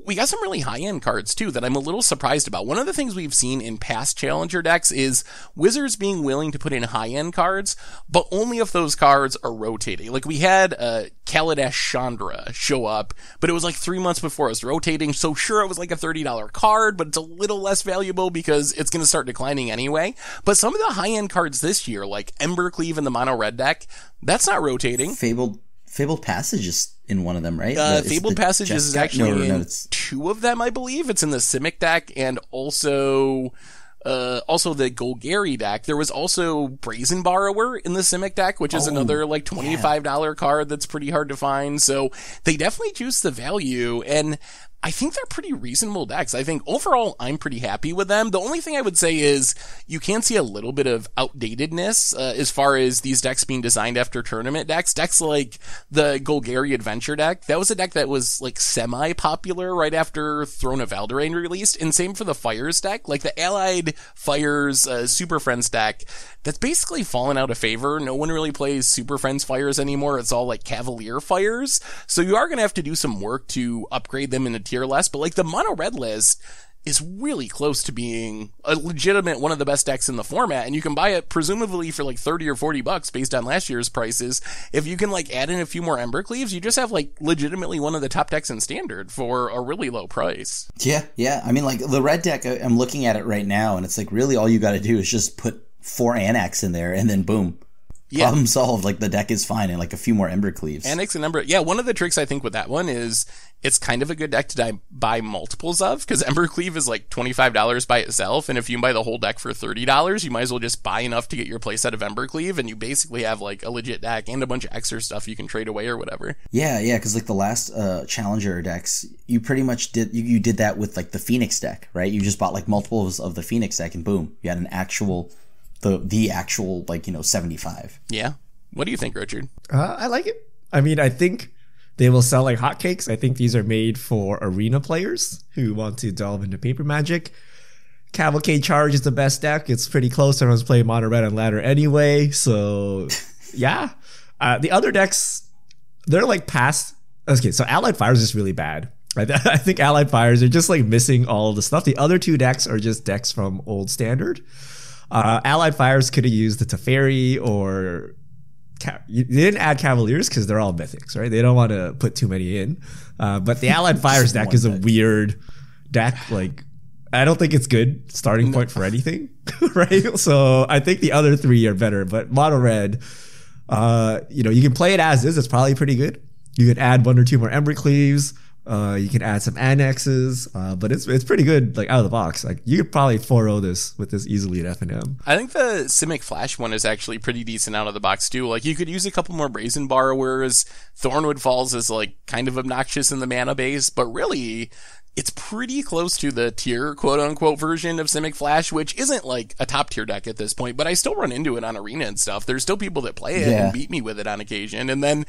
we got some really high-end cards, too, that I'm a little surprised about. One of the things we've seen in past Challenger decks is Wizards being willing to put in high-end cards, but only if those cards are rotating. Like, we had Kaladesh Chandra show up, but it was like 3 months before it was rotating, so sure, it was like a $30 card, but it's a little less valuable because it's going to start declining anyway. But some of the high-end cards this year, like Embercleave in the Mono Red deck, that's not rotating. Fabled Passage is in one of them, right? Fabled Passage is actually in 2 of them, I believe. It's in the Simic deck and also the Golgari deck. There was also Brazen Borrower in the Simic deck, which is another like $25 card that's pretty hard to find. So they definitely juice the value, and I think they're pretty reasonable decks. I think overall I'm pretty happy with them. The only thing I would say is you can see a little bit of outdatedness as far as these decks being designed after tournament decks. Decks like the Golgari Adventure deck, that was a deck that was like semi-popular right after Throne of Eldraine released, and same for the Fires deck. Like the Allied Fires Super Friends deck, that's basically fallen out of favor. No one really plays Super Friends Fires anymore. It's all like Cavalier Fires. So you are going to have to do some work to upgrade them into tier less, but like the Mono Red list is really close to being a legitimate one of the best decks in the format, and you can buy it presumably for like $30 or $40 based on last year's prices. If you can like add in a few more Embercleaves, you just have like legitimately one of the top decks in Standard for a really low price. Yeah. I mean, like the red deck, I'm looking at it right now, and it's like really all you got to do is just put 4 Anax in there, and then boom. Yeah. Problem solved. Like the deck is fine, and like a few more Embercleaves. Anax and Ember. Yeah, one of the tricks I think with that one is it's kind of a good deck to buy multiples of, because Embercleave is like $25 by itself, and if you buy the whole deck for $30, you might as well just buy enough to get your playset of Embercleave, and you basically have like a legit deck and a bunch of extra stuff you can trade away or whatever. Yeah, because like the last Challenger decks, you pretty much did you did that with like the Phoenix deck, right? You just bought like multiples of the Phoenix deck, and boom, you had an actual the actual, like, 75. Yeah. What do you think, Richard? I like it. I mean, I think they will sell like hotcakes. I think these are made for arena players who want to delve into Paper Magic. Cavalcade Charge is the best deck. It's pretty close. Everyone's playing Mono Red and Ladder anyway. So, yeah. The other decks, they're like past. Okay, so Allied Fires is really bad. I think Allied Fires are just like missing all of the stuff. The other 2 decks are just decks from old Standard. Allied Fires could have used the Teferi or they didn't add Cavaliers because they're all mythics, right? They don't want to put too many in. But the Allied Fires deck is a weird deck. Like, I don't think it's good starting point for anything, right? So I think the other 3 are better. But Mono Red, you can play it as is. It's probably pretty good. You could add 1 or 2 more Embercleaves. You can add some annexes, but it's pretty good, like out of the box. Like you could probably 4-0 this with this easily at FNM. I think the Simic Flash one is actually pretty decent out of the box too. Like you could use a couple more Brazen Borrowers. Thornwood Falls is like kind of obnoxious in the mana base, but really it's pretty close to the tier quote-unquote version of Simic Flash, which isn't like a top-tier deck at this point, but I still run into it on Arena and stuff. There's still people that play it and beat me with it on occasion. And then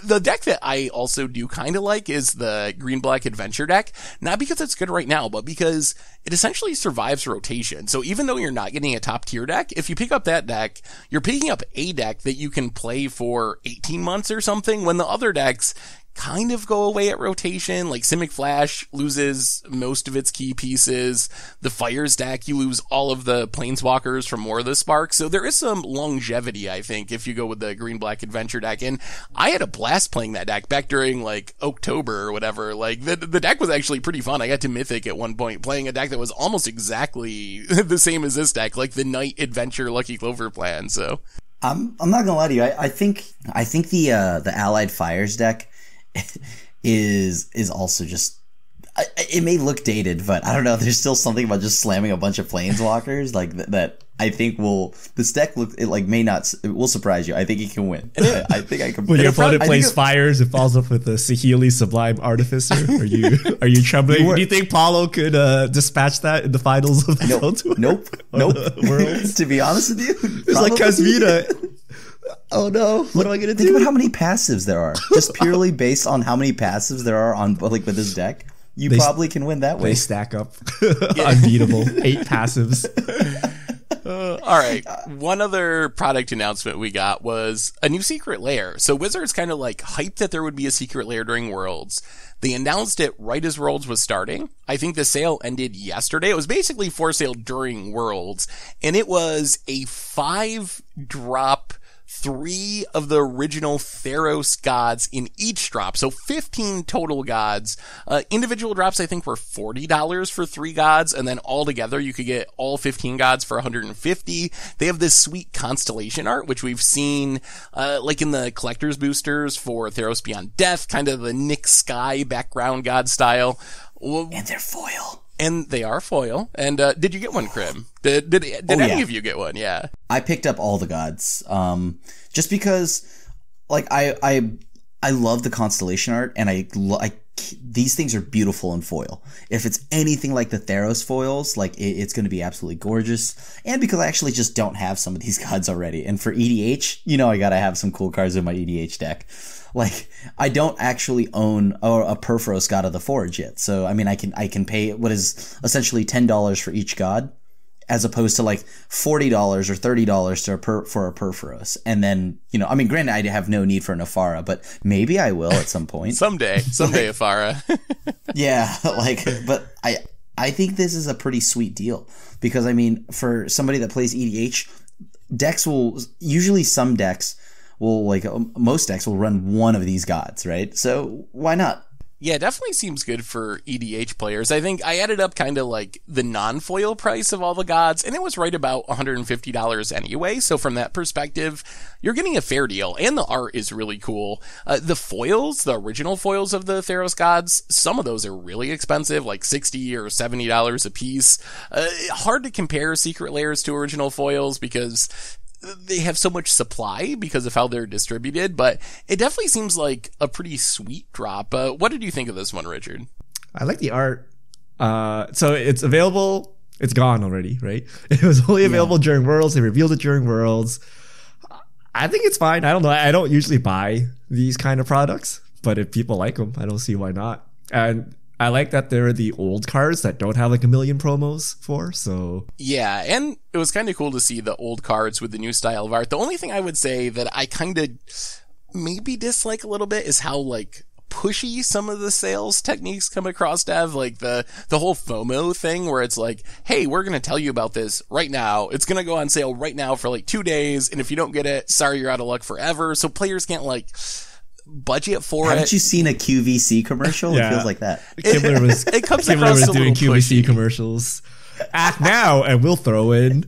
the deck that I also do kind of like is the Green-Black Adventure deck, not because it's good right now, but because it essentially survives rotation. So even though you're not getting a top-tier deck, if you pick up that deck, you're picking up a deck that you can play for 18 months or something, when the other decks kind of go away at rotation. Like Simic Flash loses most of its key pieces. The Fire stack, you lose all of the Planeswalkers from War of the Spark. So there is some longevity, I think, if you go with the Green-Black Adventure deck. And I had a blast playing that deck back during like October or whatever. Like the deck was actually pretty fun. I got to Mythic at one point playing a deck that was almost exactly the same as this deck, like the Night Adventure Lucky Clover plan. So I'm not gonna lie to you. I think the Allied Fires deck is also just, it may look dated, but I don't know, there's still something about just slamming a bunch of Planeswalkers like that I think this deck it will surprise you. I think it can win. I think I can. When your opponent plays Fires, it follows up with a Saheeli Sublime Artificer. Are you trembling? Do you think Paulo could dispatch that in the finals of the World Tour? Nope. Worlds? To be honest with you, it's like Kasmina. Oh no! What am I gonna do? Think about how many passives there are. Just purely based on how many passives there are on with this deck, you probably can win that way. They stack up unbeatable. 8 passives. All right. One other product announcement we got was a new Secret Lair. So Wizards kind of like hyped that there would be a Secret Lair during Worlds. They announced it right as Worlds was starting. I think the sale ended yesterday. It was basically for sale during Worlds, and it was a 5-drop 3 of the original Theros gods in each drop. So 15 total gods. Individual drops, I think, were $40 for 3 gods. And then all together, you could get all 15 gods for $150. They have this sweet constellation art, which we've seen, like in the collector's boosters for Theros Beyond Death, kind of the Nick Sky background god style. And they're foil. And they are foil. And did you get one, Krim? Did any of you get one? Yeah. I picked up all the gods. Just because, like, I love the constellation art, and these things are beautiful in foil. If it's anything like the Theros foils, like it's going to be absolutely gorgeous. And because I actually just don't have some of these gods already. And for EDH, I got to have some cool cards in my EDH deck. Like, I don't actually own a Perforos God of the Forge yet. So, I mean, I can pay what is essentially $10 for each god, as opposed to like $40 or $30 for a Perforos. And then, granted, I have no need for an Afara, but maybe I will at some point. Someday, Afara. Yeah, but I think this is a pretty sweet deal, because, for somebody that plays EDH, most decks will run one of these gods, right? So why not? Yeah, it definitely seems good for EDH players. I think I added up kind of like the non-foil price of all the gods, and it was right about $150 anyway. So from that perspective, you're getting a fair deal, and the art is really cool. The foils, the original foils of the Theros gods, some of those are really expensive, like $60 or $70 a piece. Hard to compare Secret Lairs to original foils because they have so much supply because of how they're distributed, but it definitely seems like a pretty sweet drop. What did you think of this one, Richard? I like the art. So it's available. It's gone already, right? It was only available during Worlds. They revealed it during Worlds. I think it's fine. I don't know. I don't usually buy these kind of products, but if people like them, I don't see why not. And I like that they're the old cards that don't have like a million promos for, so. Yeah, and it was kind of cool to see the old cards with the new style of art. The only thing I would say that I kind of maybe dislike a little bit is how like pushy some of the sales techniques come across to have, like the whole FOMO thing where it's like, hey, we're going to tell you about this right now. It's going to go on sale right now for like 2 days. And if you don't get it, sorry, you're out of luck forever. So players can't like budget for it. Haven't you seen a QVC commercial? Yeah. It feels like that. It comes Kimler was was doing QVC pushy commercials. act now and we'll throw in,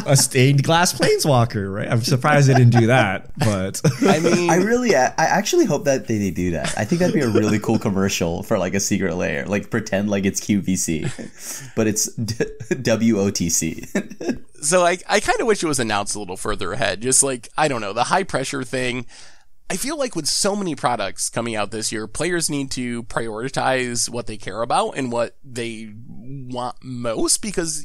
a stained glass planeswalker, right? I'm surprised they didn't do that, but I mean, I actually hope that they do that. I think that'd be a really cool commercial for like a Secret Lair. Like pretend like it's QVC, but it's WOTC. So I kind of wish it was announced a little further ahead. Just like, I don't know, the high pressure thing. I feel like with so many products coming out this year, players need to prioritize what they care about and what they want most, because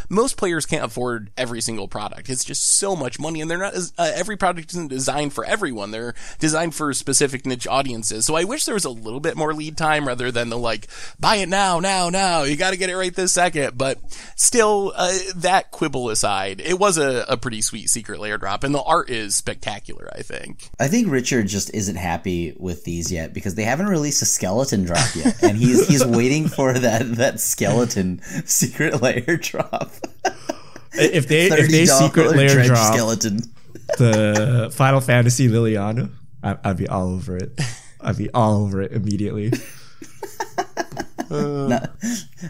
most players can't afford every single product. It's just so much money, and they're not, every product isn't designed for everyone. They're designed for specific niche audiences. So I wish there was a little bit more lead time rather than the like, buy it now. You got to get it right this second. But still, that quibble aside, it was a pretty sweet Secret Lair drop, and the art is spectacular, I think. I think Richard just isn't happy with these yet because they haven't released a skeleton drop yet, and he's waiting for that skeleton Secret Lair drop. If they Secret Lair drop skeleton, the Final Fantasy Liliana, I'd be all over it. I'd be all over it immediately.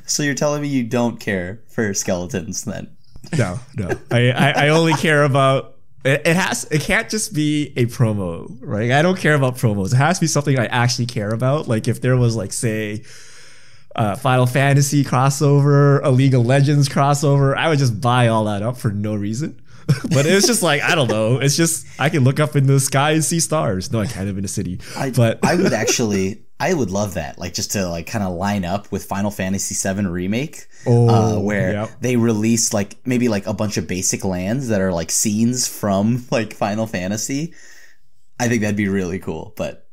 So you're telling me you don't care for skeletons then? No. I only care about. It can't just be a promo, right? I don't care about promos. It has to be something I actually care about. Like if there was like, say, Final Fantasy crossover, a League of Legends crossover, I would just buy all that up for no reason. But it was just like, I don't know. It's just, I can look up in the sky and see stars. No, I can't live in a city. I would love that. Like just to like kind of line up with Final Fantasy VII Remake, where they release like maybe like a bunch of basic lands that are like scenes from like Final Fantasy. I think that'd be really cool. But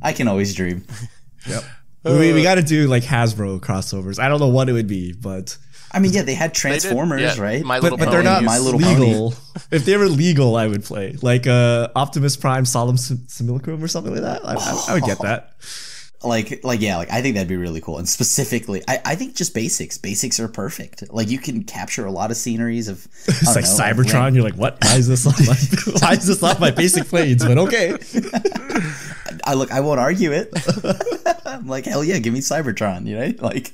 I can always dream. Yep. We got to do like Hasbro crossovers. I don't know what it would be, but I mean, yeah, they had Transformers, right? But they're not legal. If they were legal, I would play like Optimus Prime Solemn Simulacrum or something like that. I would get that. I think that'd be really cool. And specifically, I think just basics are perfect. Like you can capture a lot of sceneries of it's like Cybertron. You're like, what? Why is this on my basic planes? But okay. I won't argue it. I'm like, hell yeah, give me Cybertron, right? Like.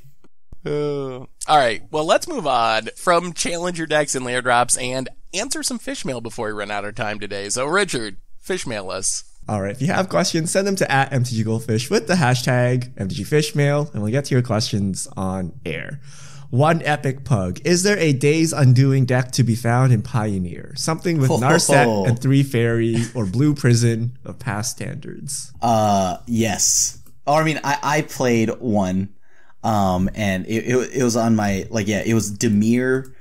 All right, well, let's move on from Challenger decks and lair drops and answer some fish mail before we run out of time today. So, Richard, fish mail us. All right, if you have questions, send them to @MTGGoldfish with the hashtag MTGFishmail, and we'll get to your questions on air. One Epic Pug. Is there a Days Undoing deck to be found in Pioneer? Something with Narset and 3 Fairy or Blue Prison of past standards. Yes. Oh, I mean, I played one. And it was on my, it was Dimir,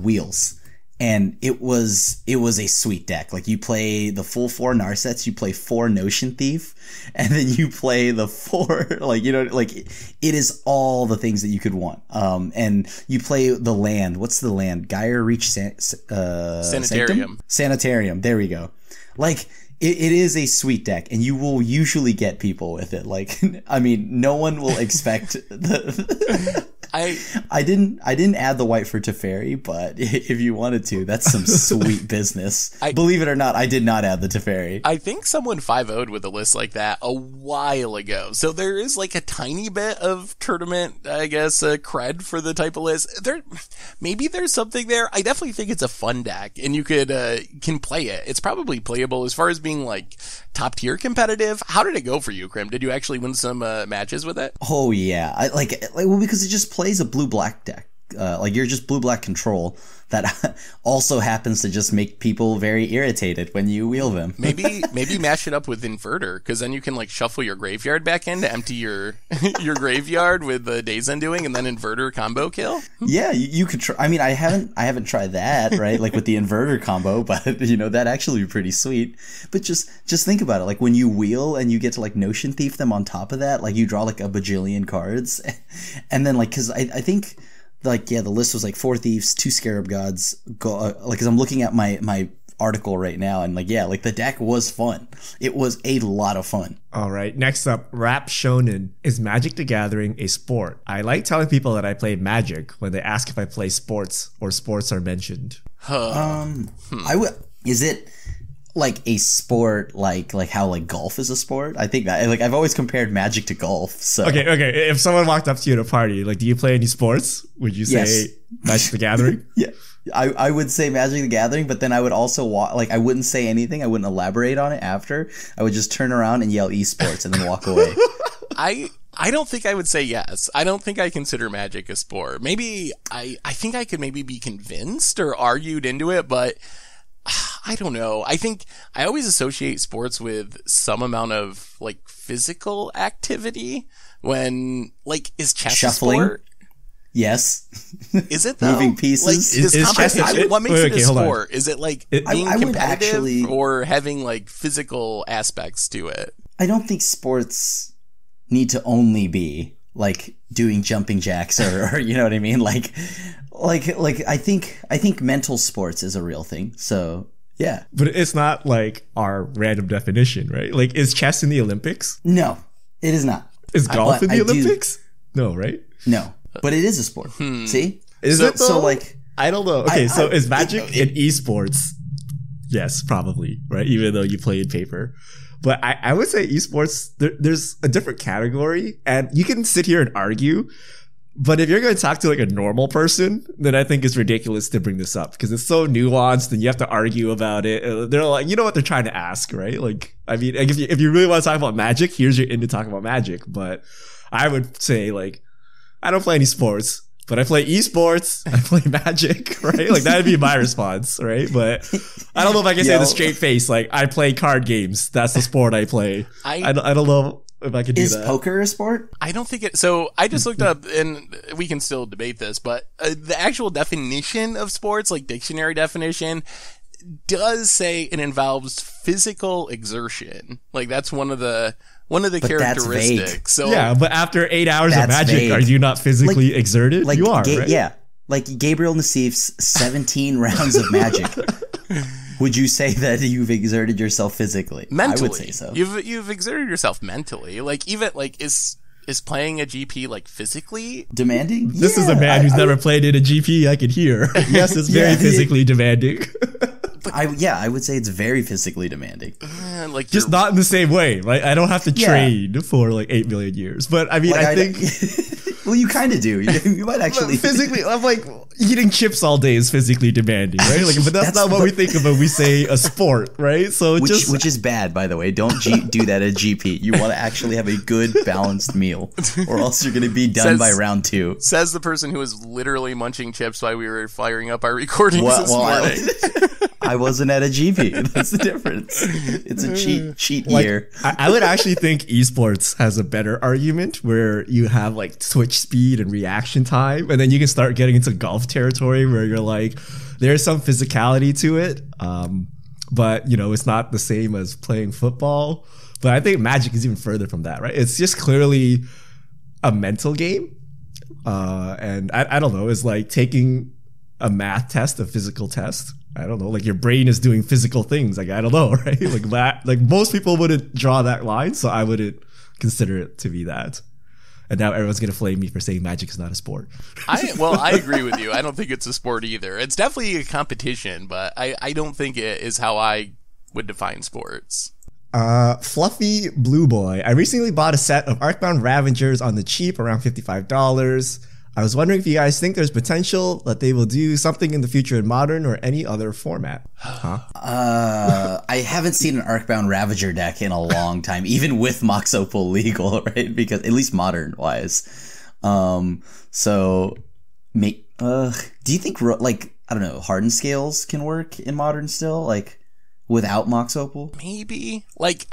wheels. And it was a sweet deck. Like you play the full 4 Narsets, you play 4 Notion Thief, and then you play the 4, it is all the things that you could want. And you play the land. What's the land? Gyre Reach Sanitarium. Sanitarium. There we go. Like, it is a sweet deck, and you will usually get people with it. Like, I mean, no one will expect the. I didn't add the white for Teferi, but if you wanted to, that's some sweet business. Believe it or not, I did not add the Teferi. I think someone 5-0'd with a list like that a while ago. So there is like a tiny bit of tournament, I guess, cred for the type of list. Maybe there's something there. I definitely think it's a fun deck, and you can play it. It's probably playable as far as being like top tier competitive. How did it go for you, Krim? Did you actually win some matches with it? Oh yeah, because it just plays a blue-black deck. You're just blue-black control that also happens to just make people very irritated when you wheel them. Maybe mash it up with Inverter, because then you can like shuffle your graveyard back in to empty your graveyard with the Days Undoing and then Inverter combo kill. Yeah, you could try. I mean, I haven't tried that, right? Like with the Inverter combo, but that actually be pretty sweet. But just think about it. Like when you wheel and you get to like Notion Thief them on top of that, like you draw like a bajillion cards, and then like because I think. The list was like 4 Thieves, 2 Scarab Gods. Because I'm looking at my article right now, and the deck was fun. It was a lot of fun. All right, next up, Rap Shonen. Is Magic the Gathering a sport? I like telling people that I play Magic when they ask if I play sports or sports are mentioned. I would. Is it? like a sport, like how like golf is a sport. I think that like I've always compared Magic to golf. So Okay. If someone walked up to you at a party, like, do you play any sports? Would you say Yes. Magic the Gathering? Yeah, I would say Magic the Gathering, but then I would also like I wouldn't say anything. I wouldn't elaborate on it after. I would just turn around and yell esports and then walk away. I don't think I would say yes. I don't think I consider Magic a sport. Maybe I think I could maybe be convinced or argued into it, but I don't know. I think I always associate sports with some amount of like physical activity. When like, is chess Shuffling? a sport? Yes. Is it though? Moving pieces? Like, Is chess competition- what makes it a hold on. sport? Is it like It- being I would competitive actually- or having like physical aspects to it? I don't think sports need to only be like doing jumping jacks or you know what I mean? Like I think mental sports is a real thing. So yeah. But it's not like our random definition, right? Like, is chess in the Olympics? No, it is not. Is golf in the I do- Olympics? No, right? No, but it is a sport. See? Is So- it though? so, like- I don't know. Okay, so I- is Magic in esports? Yes, probably, right? Even though you play in paper. But I would say esports, there's a different category, and you can sit here and argue. But if you're going to talk to like a normal person, then I think it's ridiculous to bring this up because it's so nuanced and you have to argue about it. They're like, you know what they're trying to ask, right? Like, I mean, like if you really want to talk about Magic, here's your in to talk about Magic. But I would say like, I don't play any sports, but I play esports. I play Magic, right? Like that'd be my response, right? But I don't know if I can say the straight face. Like I play card games. That's the sport I play. I don't know if I could do Is that. poker a sport? I don't think it. So I just looked up, and we can still debate this, but the actual definition of sports, like dictionary definition, does say it involves physical exertion. Like that's one of the But characteristics. that's vague. So Yeah, but after 8 hours of That's Magic, vague. are you not physically exerted? Like you are, right? Yeah. Like Gabriel Nassif's 17 rounds of Magic. Would you say that you've exerted yourself physically? mentally, I would say so. You've exerted yourself mentally. Like even like is playing a GP like physically? Demanding? This is a man who's never played in a GP. I could hear. Yes, it's very Yeah. physically demanding. I would say it's very physically demanding. Like Just you're- not in the same way, right? I don't have to Yeah. train for like 8 million years. But I mean, Like, I think well, you kind of do. You might actually physically, I'm like, eating chips all day is physically demanding, right? Like, but that's not what we think of when we say a sport, right? So which is bad, by the way. Don't do that at GP. You want to actually have a good balanced meal, or else you're going to be done Says- by round 2. Says the person who was literally munching chips while we were firing up our recordings Well, this well, morning. I wasn't at a GP. That's the difference. It's a cheat like, year. I would actually think esports has a better argument where you have like switch speed and reaction time, and then you can start getting into golf territory where you're like, there's some physicality to it, but you know it's not the same as playing football. But I think Magic is even further from that, right? It's just clearly a mental game, and I don't know, it's like taking a math test, a physical test. I don't know, like your brain is doing physical things. Like I don't know, right? Like that, like most people wouldn't draw that line, so I wouldn't consider it to be that. And now everyone's gonna flame me for saying Magic is not a sport. I agree with you. I don't think it's a sport either. It's definitely a competition, but I don't think it is how I would define sports. Fluffy Blue Boy. I recently bought a set of Arcbound Ravagers on the cheap, around $55. I was wondering if you guys think there's potential that they will do something in the future in Modern or any other format. I haven't seen an Arcbound Ravager deck in a long time, even with Mox Opal legal, right? Because at least modern wise. Do you think like I don't know, hardened scales can work in modern still, like without Mox Opal? Maybe like.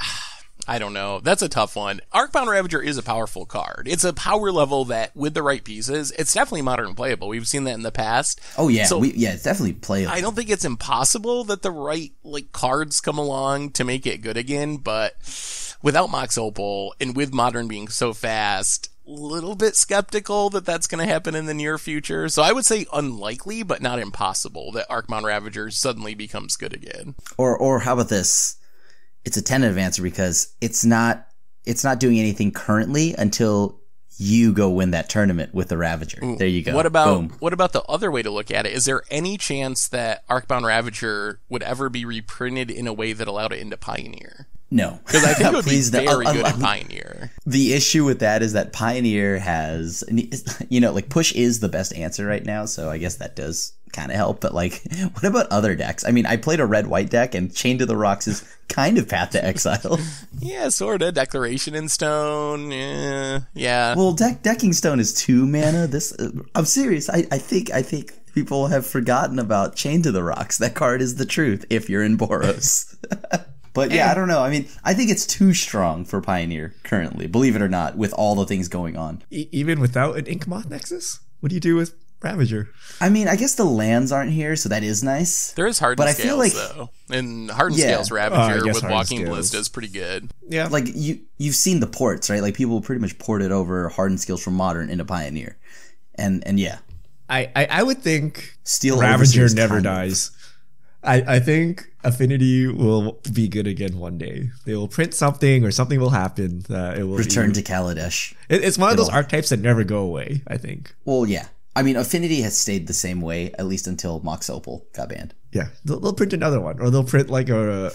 I don't know. That's a tough one. Arcbound Ravager is a powerful card. It's a power level that, with the right pieces, it's definitely modern playable. We've seen that in the past. Oh yeah, So, it's definitely playable. I don't think it's impossible that the right like cards come along to make it good again, but without Mox Opal and with modern being so fast, a little bit skeptical that that's going to happen in the near future. So I would say unlikely, but not impossible that Arcbound Ravager suddenly becomes good again. Or how about this? It's a tentative answer because it's not doing anything currently until you go win that tournament with the Ravager. There you go. What about Boom. what about the other way to look at it? Is there any chance that Arcbound Ravager would ever be reprinted in a way that allowed it into Pioneer? No. Because I think it would be Please, no. very good at Pioneer. The issue with that is that Pioneer has, like Push is the best answer right now, so I guess that does kind of help. But like, what about other decks? I mean, I played a red-white deck, and Chain to the Rocks is kind of Path to Exile. Yeah, sort of. Declaration in Stone. Yeah. Well, Decking Stone is 2 mana. I'm serious. I think people have forgotten about Chain to the Rocks. That card is the truth if you're in Boros. But yeah, I don't know. I mean, I think it's too strong for Pioneer currently, believe it or not, with all the things going on. Even without an Inkmoth Nexus? What do you do with Ravager? I mean, I guess the lands aren't here, so that is nice. There is Hardened Scales, though. And Hardened Scales Ravager with Walking Ballista is pretty good. Yeah. Like, you've seen the ports, right? Like, people pretty much ported over Hardened Scales from Modern into Pioneer. And yeah. I would think Steel Ravager never dies. I think Affinity will be good again one day. They will print something or something will happen that it will return to Kaladesh. It's one of those archetypes that never go away, I think. Well, yeah. I mean, Affinity has stayed the same way, at least until Mox Opal got banned. Yeah, they'll print another one, or they'll print like no,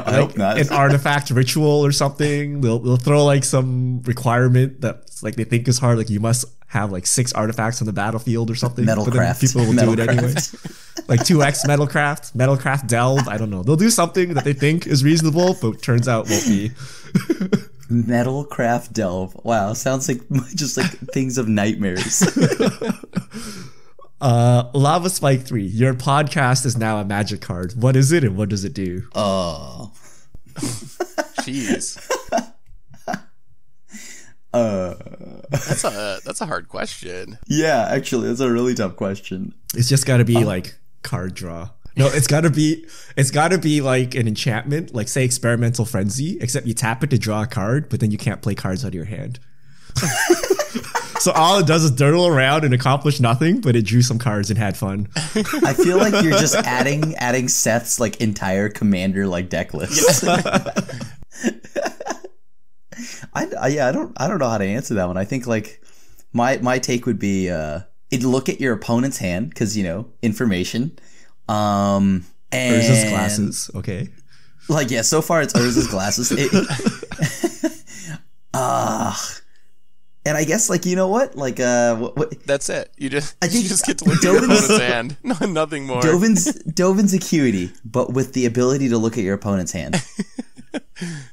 I hope not. An artifact ritual or something. They'll throw like some requirement that like they think is hard, like you must have like 6 artifacts on the battlefield or something. Metalcraft. People will do it anyway. Like 2x Metalcraft Delve. I don't know. They'll do something that they think is reasonable, but turns out won't be. Metalcraft Delve. Wow, sounds like just like things of nightmares. Lava Spike 3. Your podcast is now a Magic card. What is it and what does it do? Oh. Jeez. That's a hard question. Yeah, actually, that's a really tough question. It's just got to be like card draw. No, it's got to be like an enchantment, like say Experimental Frenzy, except you tap it to draw a card, but then you can't play cards out of your hand. So all it does is dirtle around and accomplish nothing, but it drew some cards and had fun. I feel like you're just adding Seth's like entire commander like deck list. I don't know how to answer that one. I think like my take would be look at your opponent's hand because information. And Urza's Glasses, okay. Like yeah, so far it's Urza's Glasses. And I guess like you know what like what that's it. You just get to look at your opponent's hand. No, nothing more. Dovin's Acuity, but with the ability to look at your opponent's hand.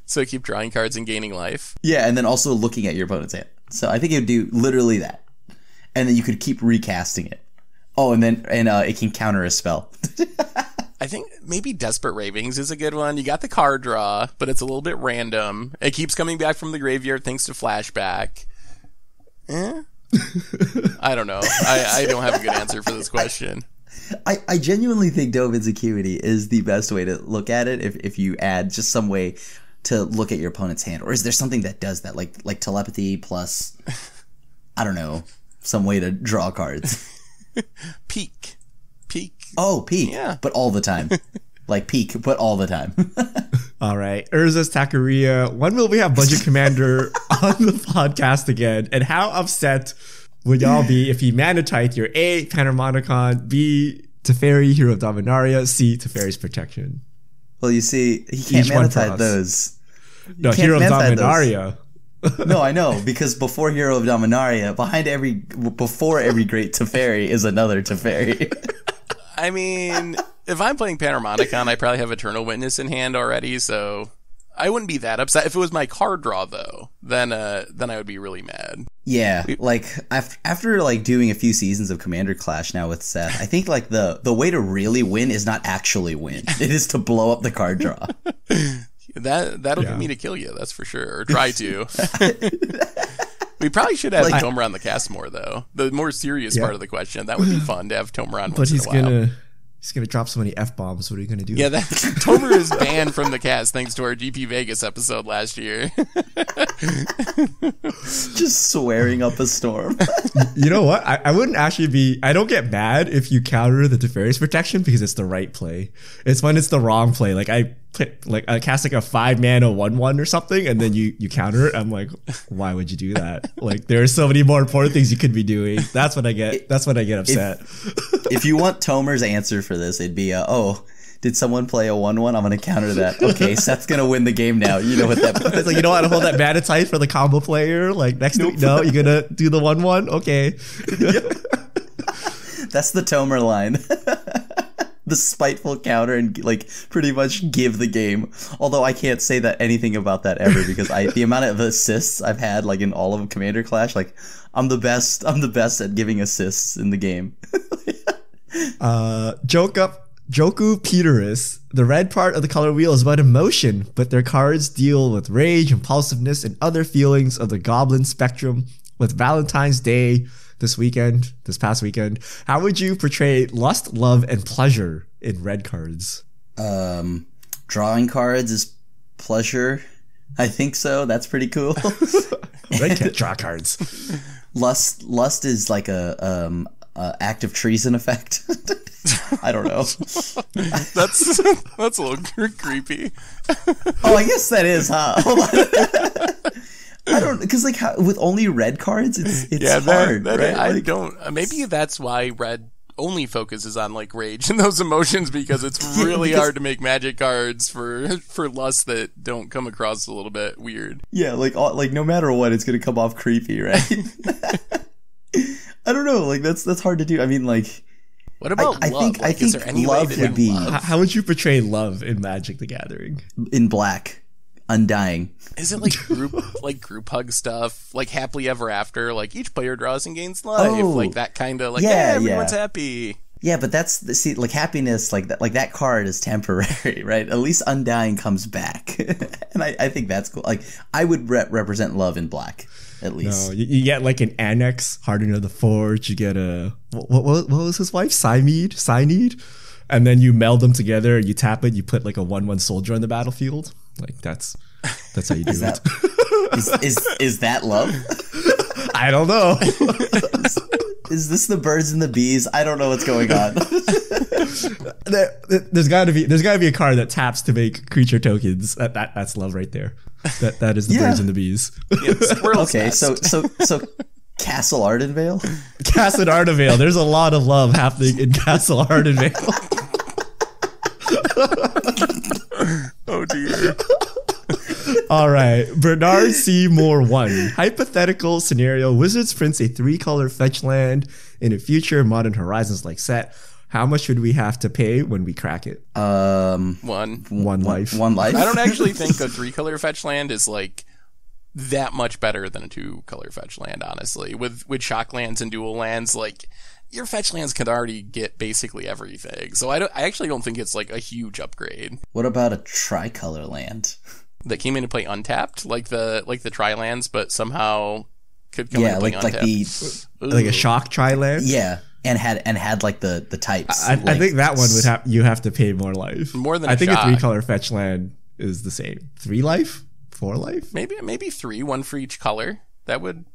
So keep drawing cards and gaining life. Yeah, and then also looking at your opponent's hand. So I think it would do literally that, and then you could keep recasting it. Oh, and it can counter a spell. I think maybe Desperate Ravings is a good one. You got the card draw, but it's a little bit random. It keeps coming back from the graveyard thanks to flashback. I don't know. I don't have a good answer for this question. I genuinely think Dovin's Acuity is the best way to look at it if you add just some way to look at your opponent's hand. Or is there something that does that? Like telepathy plus, I don't know, some way to draw cards. Peek. Oh, peek. Yeah. But all the time. Like peek, but all the time. All right. Urza's Taqueria. When will we have Budget Commander on the podcast again? And how upset would y'all be if he mana typed your A, Panharmonicon, B, Teferi, Hero of Dominaria, C, Teferi's Protection? Well, you see, he can't mana type those. No, Hero of Dominaria. No, I know, because before Hero of Dominaria, before every great Teferi is another Teferi. I mean, if I'm playing Panharmonicon, I probably have Eternal Witness in hand already, so I wouldn't be that upset. If it was my card draw, though, then I would be really mad. Yeah, like after like doing a few seasons of Commander Clash now with Seth, I think like the way to really win is not actually win. It is to blow up the card draw. That'll get me to kill you, that's for sure. Or try to. We probably should have Tomer on the cast more, though. The more serious part of the question. That would be fun to have Tomer on once in a while. He's gonna drop so many F-bombs. What are you gonna do? Yeah, Tomer is banned from the cast thanks to our GP Vegas episode last year. Just swearing up a storm. You know what? I wouldn't actually be... I don't get mad if you counter the Teferi's Protection because it's the right play. It's when it's the wrong play. Like, put like cast like a 5-mana 1/1 or something, and then you counter it. I'm like, why would you do that? Like, there are so many more important things you could be doing. That's when I get upset. If you want Tomer's answer for this, it'd be did someone play a 1/1? I'm gonna counter that. Okay, Seth's gonna win the game now. You know what that means. It's like, you don't want to hold that mana tight for the combo player. Like next week, no, you're gonna do the 1/1. Okay, that's the Tomer line. The spiteful counter and like pretty much give the game. Although I can't say that anything about that ever because the amount of assists I've had like in all of Commander Clash, like I'm the best at giving assists in the game. Joku Peterus. The red part of the color wheel is about emotion, but their cards deal with rage, impulsiveness, and other feelings of the goblin spectrum. With Valentine's Day this past weekend, how would you portray lust, love, and pleasure in red cards? Drawing cards is pleasure. I think so. That's pretty cool. Red can't draw cards. Lust is like a active treason effect. I don't know. That's a little creepy. Oh, I guess that is, huh? Hold on. I don't, because like with only red cards, it's hard. Right? I don't. Maybe that's why red only focuses on like rage and those emotions, because it's really hard to make magic cards for lust that don't come across a little bit weird. Yeah, like no matter what, it's gonna come off creepy, right? I don't know. Like that's hard to do. I mean, like. What about love? I think is there any love way to would do be. love? How would you portray love in Magic the Gathering? In black. Undying. Is it like group hug stuff, like happily ever after, like each player draws and gains life, like that kind of like everyone's happy. Yeah, but see, like happiness, like that card is temporary, right? At least Undying comes back, and I think that's cool. Like I would represent love in black, at least. No, you get like an Annex, Hardener of the Forge. You get a what was his wife? Cyanide, and then you meld them together. You tap it. You put like a 1/1 soldier on the battlefield. Like that's how you do it. Is that love? I don't know. Is this the birds and the bees? I don't know what's going on. There's got to be a card that taps to make creature tokens. That's love right there. That is the birds and the bees. Okay, so Castle Ardenvale? Castle Ardenvale. There's a lot of love happening in Castle Ardenvale. Oh dear. All right, Bernard C. Moore 1. Hypothetical scenario: Wizards prints a 3-color fetch land in a future Modern Horizons-like set. How much would we have to pay when we crack it? One life. One life. I don't actually think a 3-color fetch land is like that much better than a 2-color fetch land. Honestly, with shock lands and dual lands, like your fetch lands can already get basically everything. So I actually don't think it's like a huge upgrade. What about a tricolor land that came into play untapped, like the tri lands, but somehow could come into play untapped? Like a shock tri land. Yeah, and had like the types. I think that one you have to pay more life. More than I think shock. A 3-color fetch land is the same. 3 life, 4 life. Maybe 3, 1 for each color. That would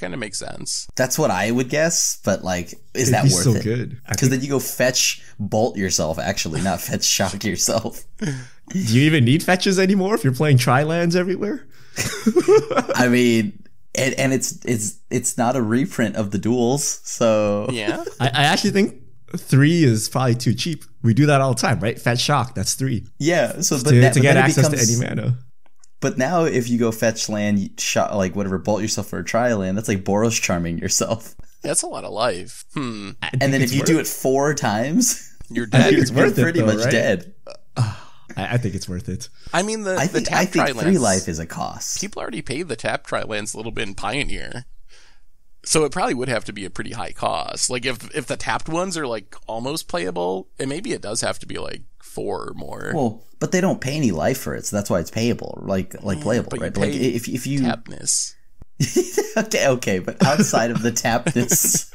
kind of make sense. That's what I would guess, but like, is that worth so it? Good. Because then you go fetch bolt yourself, actually, not fetch shock yourself. Do you even need fetches anymore if you're playing tri-lands everywhere? I mean, and it's not a reprint of the duels, so yeah. I actually think 3 is probably too cheap. We do that all the time, right? Fetch shock, that's 3. Yeah, so to get access to any mana. But now, if you go fetch land, shot like whatever, bolt yourself for a tri land, that's like Boros charming yourself. That's a lot of life. And then if you do it 4 times, you're dead. You're pretty much dead. I think it's worth it. I mean, I think 3 life is a cost. People already paid the tap tri lands a little bit in Pioneer, so it probably would have to be a pretty high cost. Like if the tapped ones are like almost playable, and maybe it does have to be like 4 or more. Well, but they don't pay any life for it, so that's why it's payable, like playable, right? Like if you tapness. okay, but outside of the tapness,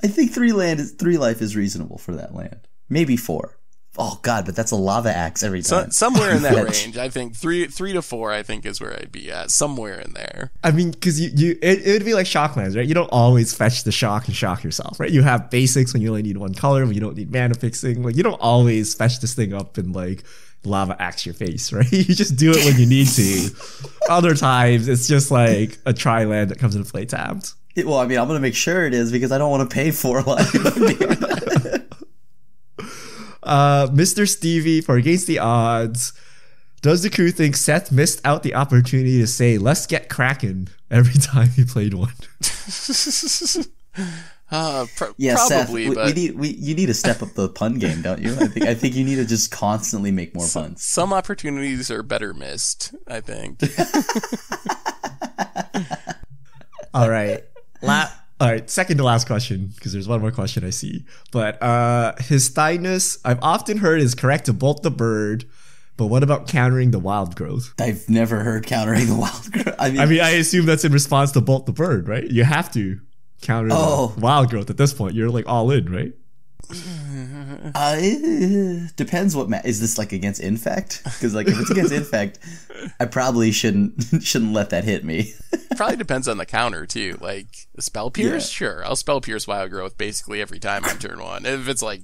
I think 3 life is reasonable for that land. Maybe 4. Oh god, but that's a lava axe every time. Somewhere in that range, I think 3 to 4. I think is where I'd be at. Somewhere in there. I mean, because it would be like shocklands, right? You don't always fetch the shock and shock yourself, right? You have basics when you only need 1 color, when you don't need mana fixing. Like you don't always fetch this thing up and like lava axe your face, right? You just do it when you need to. Other times, it's just like a tri-land that comes into play tapped. Well, I mean, I'm going to make sure it is because I don't want to pay for life. Mr. Stevie, for Against the Odds, does the crew think Seth missed out the opportunity to say, let's get cracking every time he played one? Yeah, probably, Seth, but you need to step up the pun game, don't you? I think you need to just constantly make more puns. Some opportunities are better missed, I think. All right. All right, second to last question, because there's one more question I see. But his thighness, I've often heard, is correct to bolt the bird, but what about countering the wild growth? I've never heard countering the wild growth. I mean, I assume that's in response to bolt the bird, right? You have to counter the wild growth at this point. You're like all in, right? Depends what is this like against infect? Because like if it's against infect, I probably shouldn't let that hit me. Probably depends on the counter too. Like spell pierce, sure, I'll spell pierce wild growth basically every time on turn one. If it's like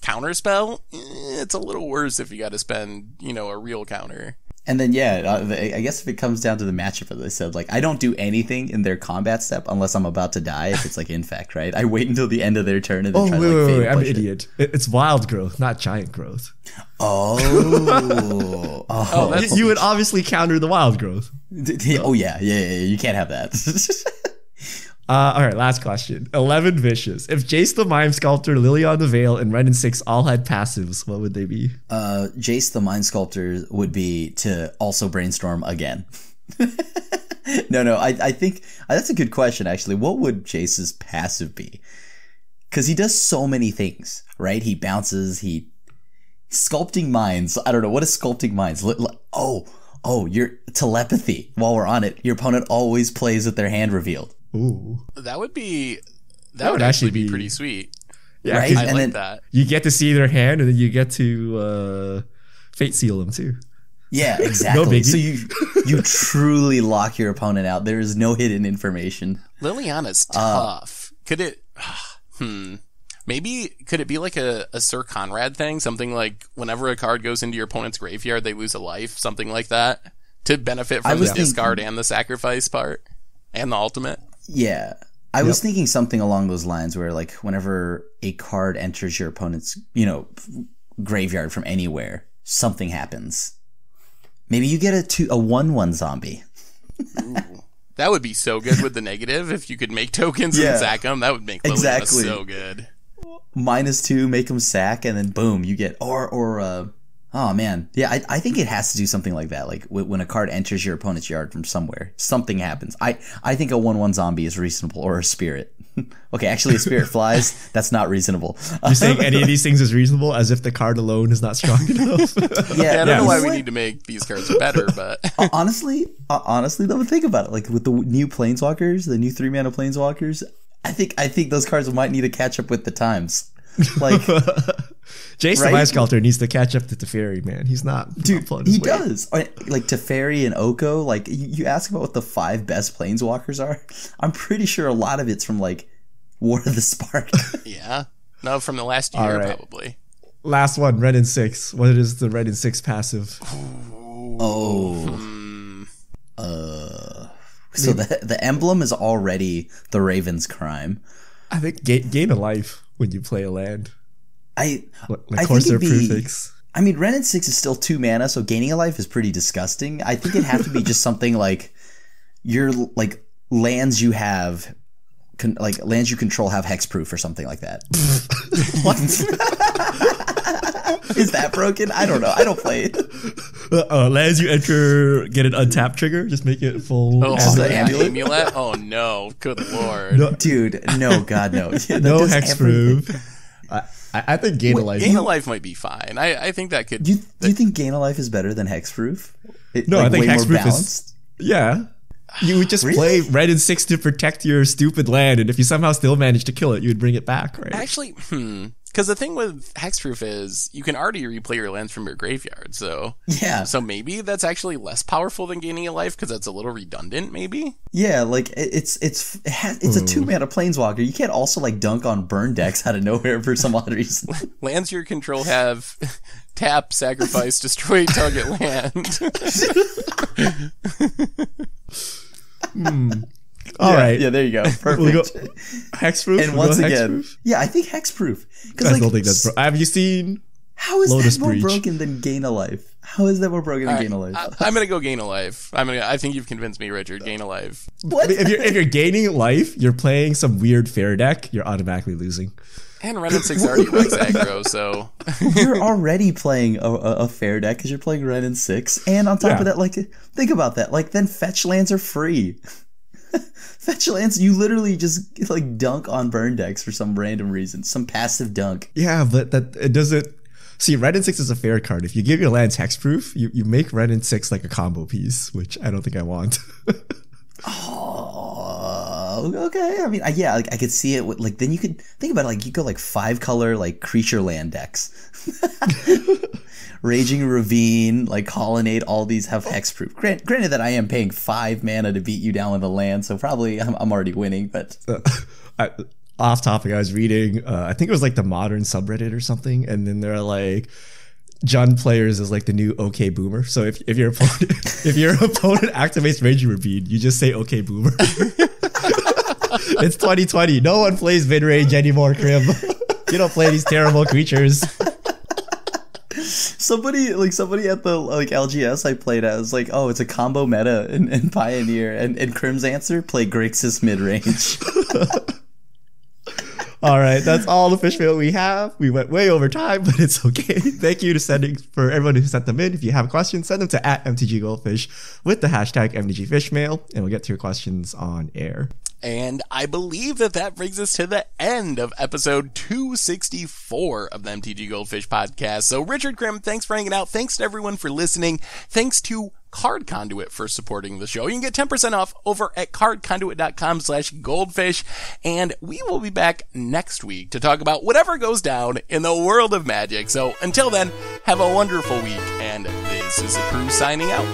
counter spell, it's a little worse if you got to spend a real counter. And then I guess if it comes down to the matchup, as I said, like I don't do anything in their combat step unless I'm about to die. If it's like infect, right? I wait until the end of their turn and then try to wait, I'm an idiot. It's wild growth, not giant growth. You would obviously counter the wild growth. Oh yeah, you can't have that. All right, last question. 11 Vicious. If Jace the Mime Sculptor, Lilion the Veil, and Ren and 6 all had passives, what would they be? Jace the Mind Sculptor would be to also brainstorm again. No, I think that's a good question, actually. What would Jace's passive be? Because he does so many things, right? He bounces, Sculpting Minds. I don't know. What is Sculpting Minds? Your telepathy. While we're on it, your opponent always plays with their hand revealed. Ooh. That would actually be pretty sweet. Yeah, right? I like that. You get to see their hand, and then you get to fate seal them too. Yeah, exactly. No biggie. So you truly lock your opponent out. There is no hidden information. Liliana's tough. Could it? Maybe could it be like a Sir Conrad thing? Something like whenever a card goes into your opponent's graveyard, they lose a life. Something like that to benefit from the discard and the sacrifice part and the ultimate. Yeah. I was thinking something along those lines where like whenever a card enters your opponent's, graveyard from anywhere, something happens. Maybe you get a 1/1 zombie. Ooh, that would be so good with the negative. If you could make tokens and sack them, that would make Liliana so good. -2, make them sack, and then boom, you get oh man, yeah, I think it has to do something like that. Like when a card enters your opponent's yard from somewhere, something happens. I think a 1/1 zombie is reasonable, or a spirit. Okay, actually, a spirit flies. That's not reasonable. You're saying any of these things is reasonable, as if the card alone is not strong enough. I don't know why we need to make these cards better, but honestly, though, think about it. Like with the new planeswalkers, the new 3-mana planeswalkers, I think those cards might need to catch up with the times. Like Jace the Mind Sculptor needs to catch up to Teferi, man. He's not. Dude, he does. Like Teferi and Oko, like you ask about what the 5 best planeswalkers are. I'm pretty sure a lot of it's from like War of the Spark. Yeah. No, from the last year, probably. Last one, Red and 6. What is the Red and 6 passive? So the emblem is already the Raven's Crime. I think gain a life when you play a land. I think it'd be prefix. I mean, Ren and 6 is still 2 mana, so gaining a life is pretty disgusting. I think it'd have to be just something like your like lands you have, lands you control have hexproof or something like that. What? Is that broken? I don't know. I don't play it. Lands you enter get an untapped trigger. Just make it full. Amulet? Oh no! Good lord, no, dude! No, God, no! No hexproof. I think Gain of Life. Gain of Life might be fine. I think that could. Do you think Gain of Life is better than hexproof? No, I think hexproof is. Yeah. You would just play Red and 6 to protect your stupid land, and if you somehow still manage to kill it, you would bring it back, right? Actually, Because the thing with hexproof is you can already replay your lands from your graveyard, so Yeah. So maybe that's actually less powerful than gaining a life because that's a little redundant, maybe? Yeah, like it's a 2-mana planeswalker. You can't also like dunk on burn decks out of nowhere for some odd reason. Lands you control have tap, sacrifice, destroy target land. All right. Yeah, there you go. Perfect. We'll go hexproof. And once again, yeah, I think hexproof. I don't think that's. Have you seen? How is Lotus that more Breach? broken than Gain a Life? How is that more broken than Gain a Life? I'm gonna go gain a life. I think you've convinced me, Richard. Gain a life. What? If you're gaining life, you're playing some weird fair deck. You're automatically losing. And Ren and 6 already likes aggro, so You're already playing a fair deck because you're playing Ren and 6, and on top of that, like think about that. Like then fetch lands are free. Fetch lands, you literally just like dunk on burn decks for some random reason, some passive dunk. Yeah, but that it doesn't. See, Red and 6 is a fair card. If you give your lands hexproof, you make Red and 6 like a combo piece, which I don't think I want. Oh, okay. I mean, yeah, like I could see it with like then you could think about it, like you go like 5-color like creature land decks. Raging Ravine, like Colonnade, all these have hexproof. Granted that I am paying 5 mana to beat you down with a land, so probably I'm already winning, but Off topic, I was reading, I think it was like the Modern subreddit or something, and then they're like, Jund players is like the new OK Boomer. So if your opponent activates Raging Ravine, you just say OK Boomer. It's 2020. No one plays mid-range anymore, Krim. You don't play these terrible creatures. Somebody at the like LGS I played as like, oh, it's a combo meta in Pioneer, and Crim's answer, play Grixis mid-range. All right, that's all the fish mail we have. We went way over time, but it's okay. Thank you for everyone who sent them in. If you have questions, send them to @MTGGoldfish with the hashtag MTGFishmail, and we'll get to your questions on air. And I believe that brings us to the end of episode 264 of the MTG Goldfish podcast. So Richard Krim, thanks for hanging out. Thanks to everyone for listening. Thanks to Card Conduit for supporting the show. You can get 10% off over at cardconduit.com/goldfish. And we will be back next week to talk about whatever goes down in the world of Magic. So until then, have a wonderful week. And this is the crew signing out.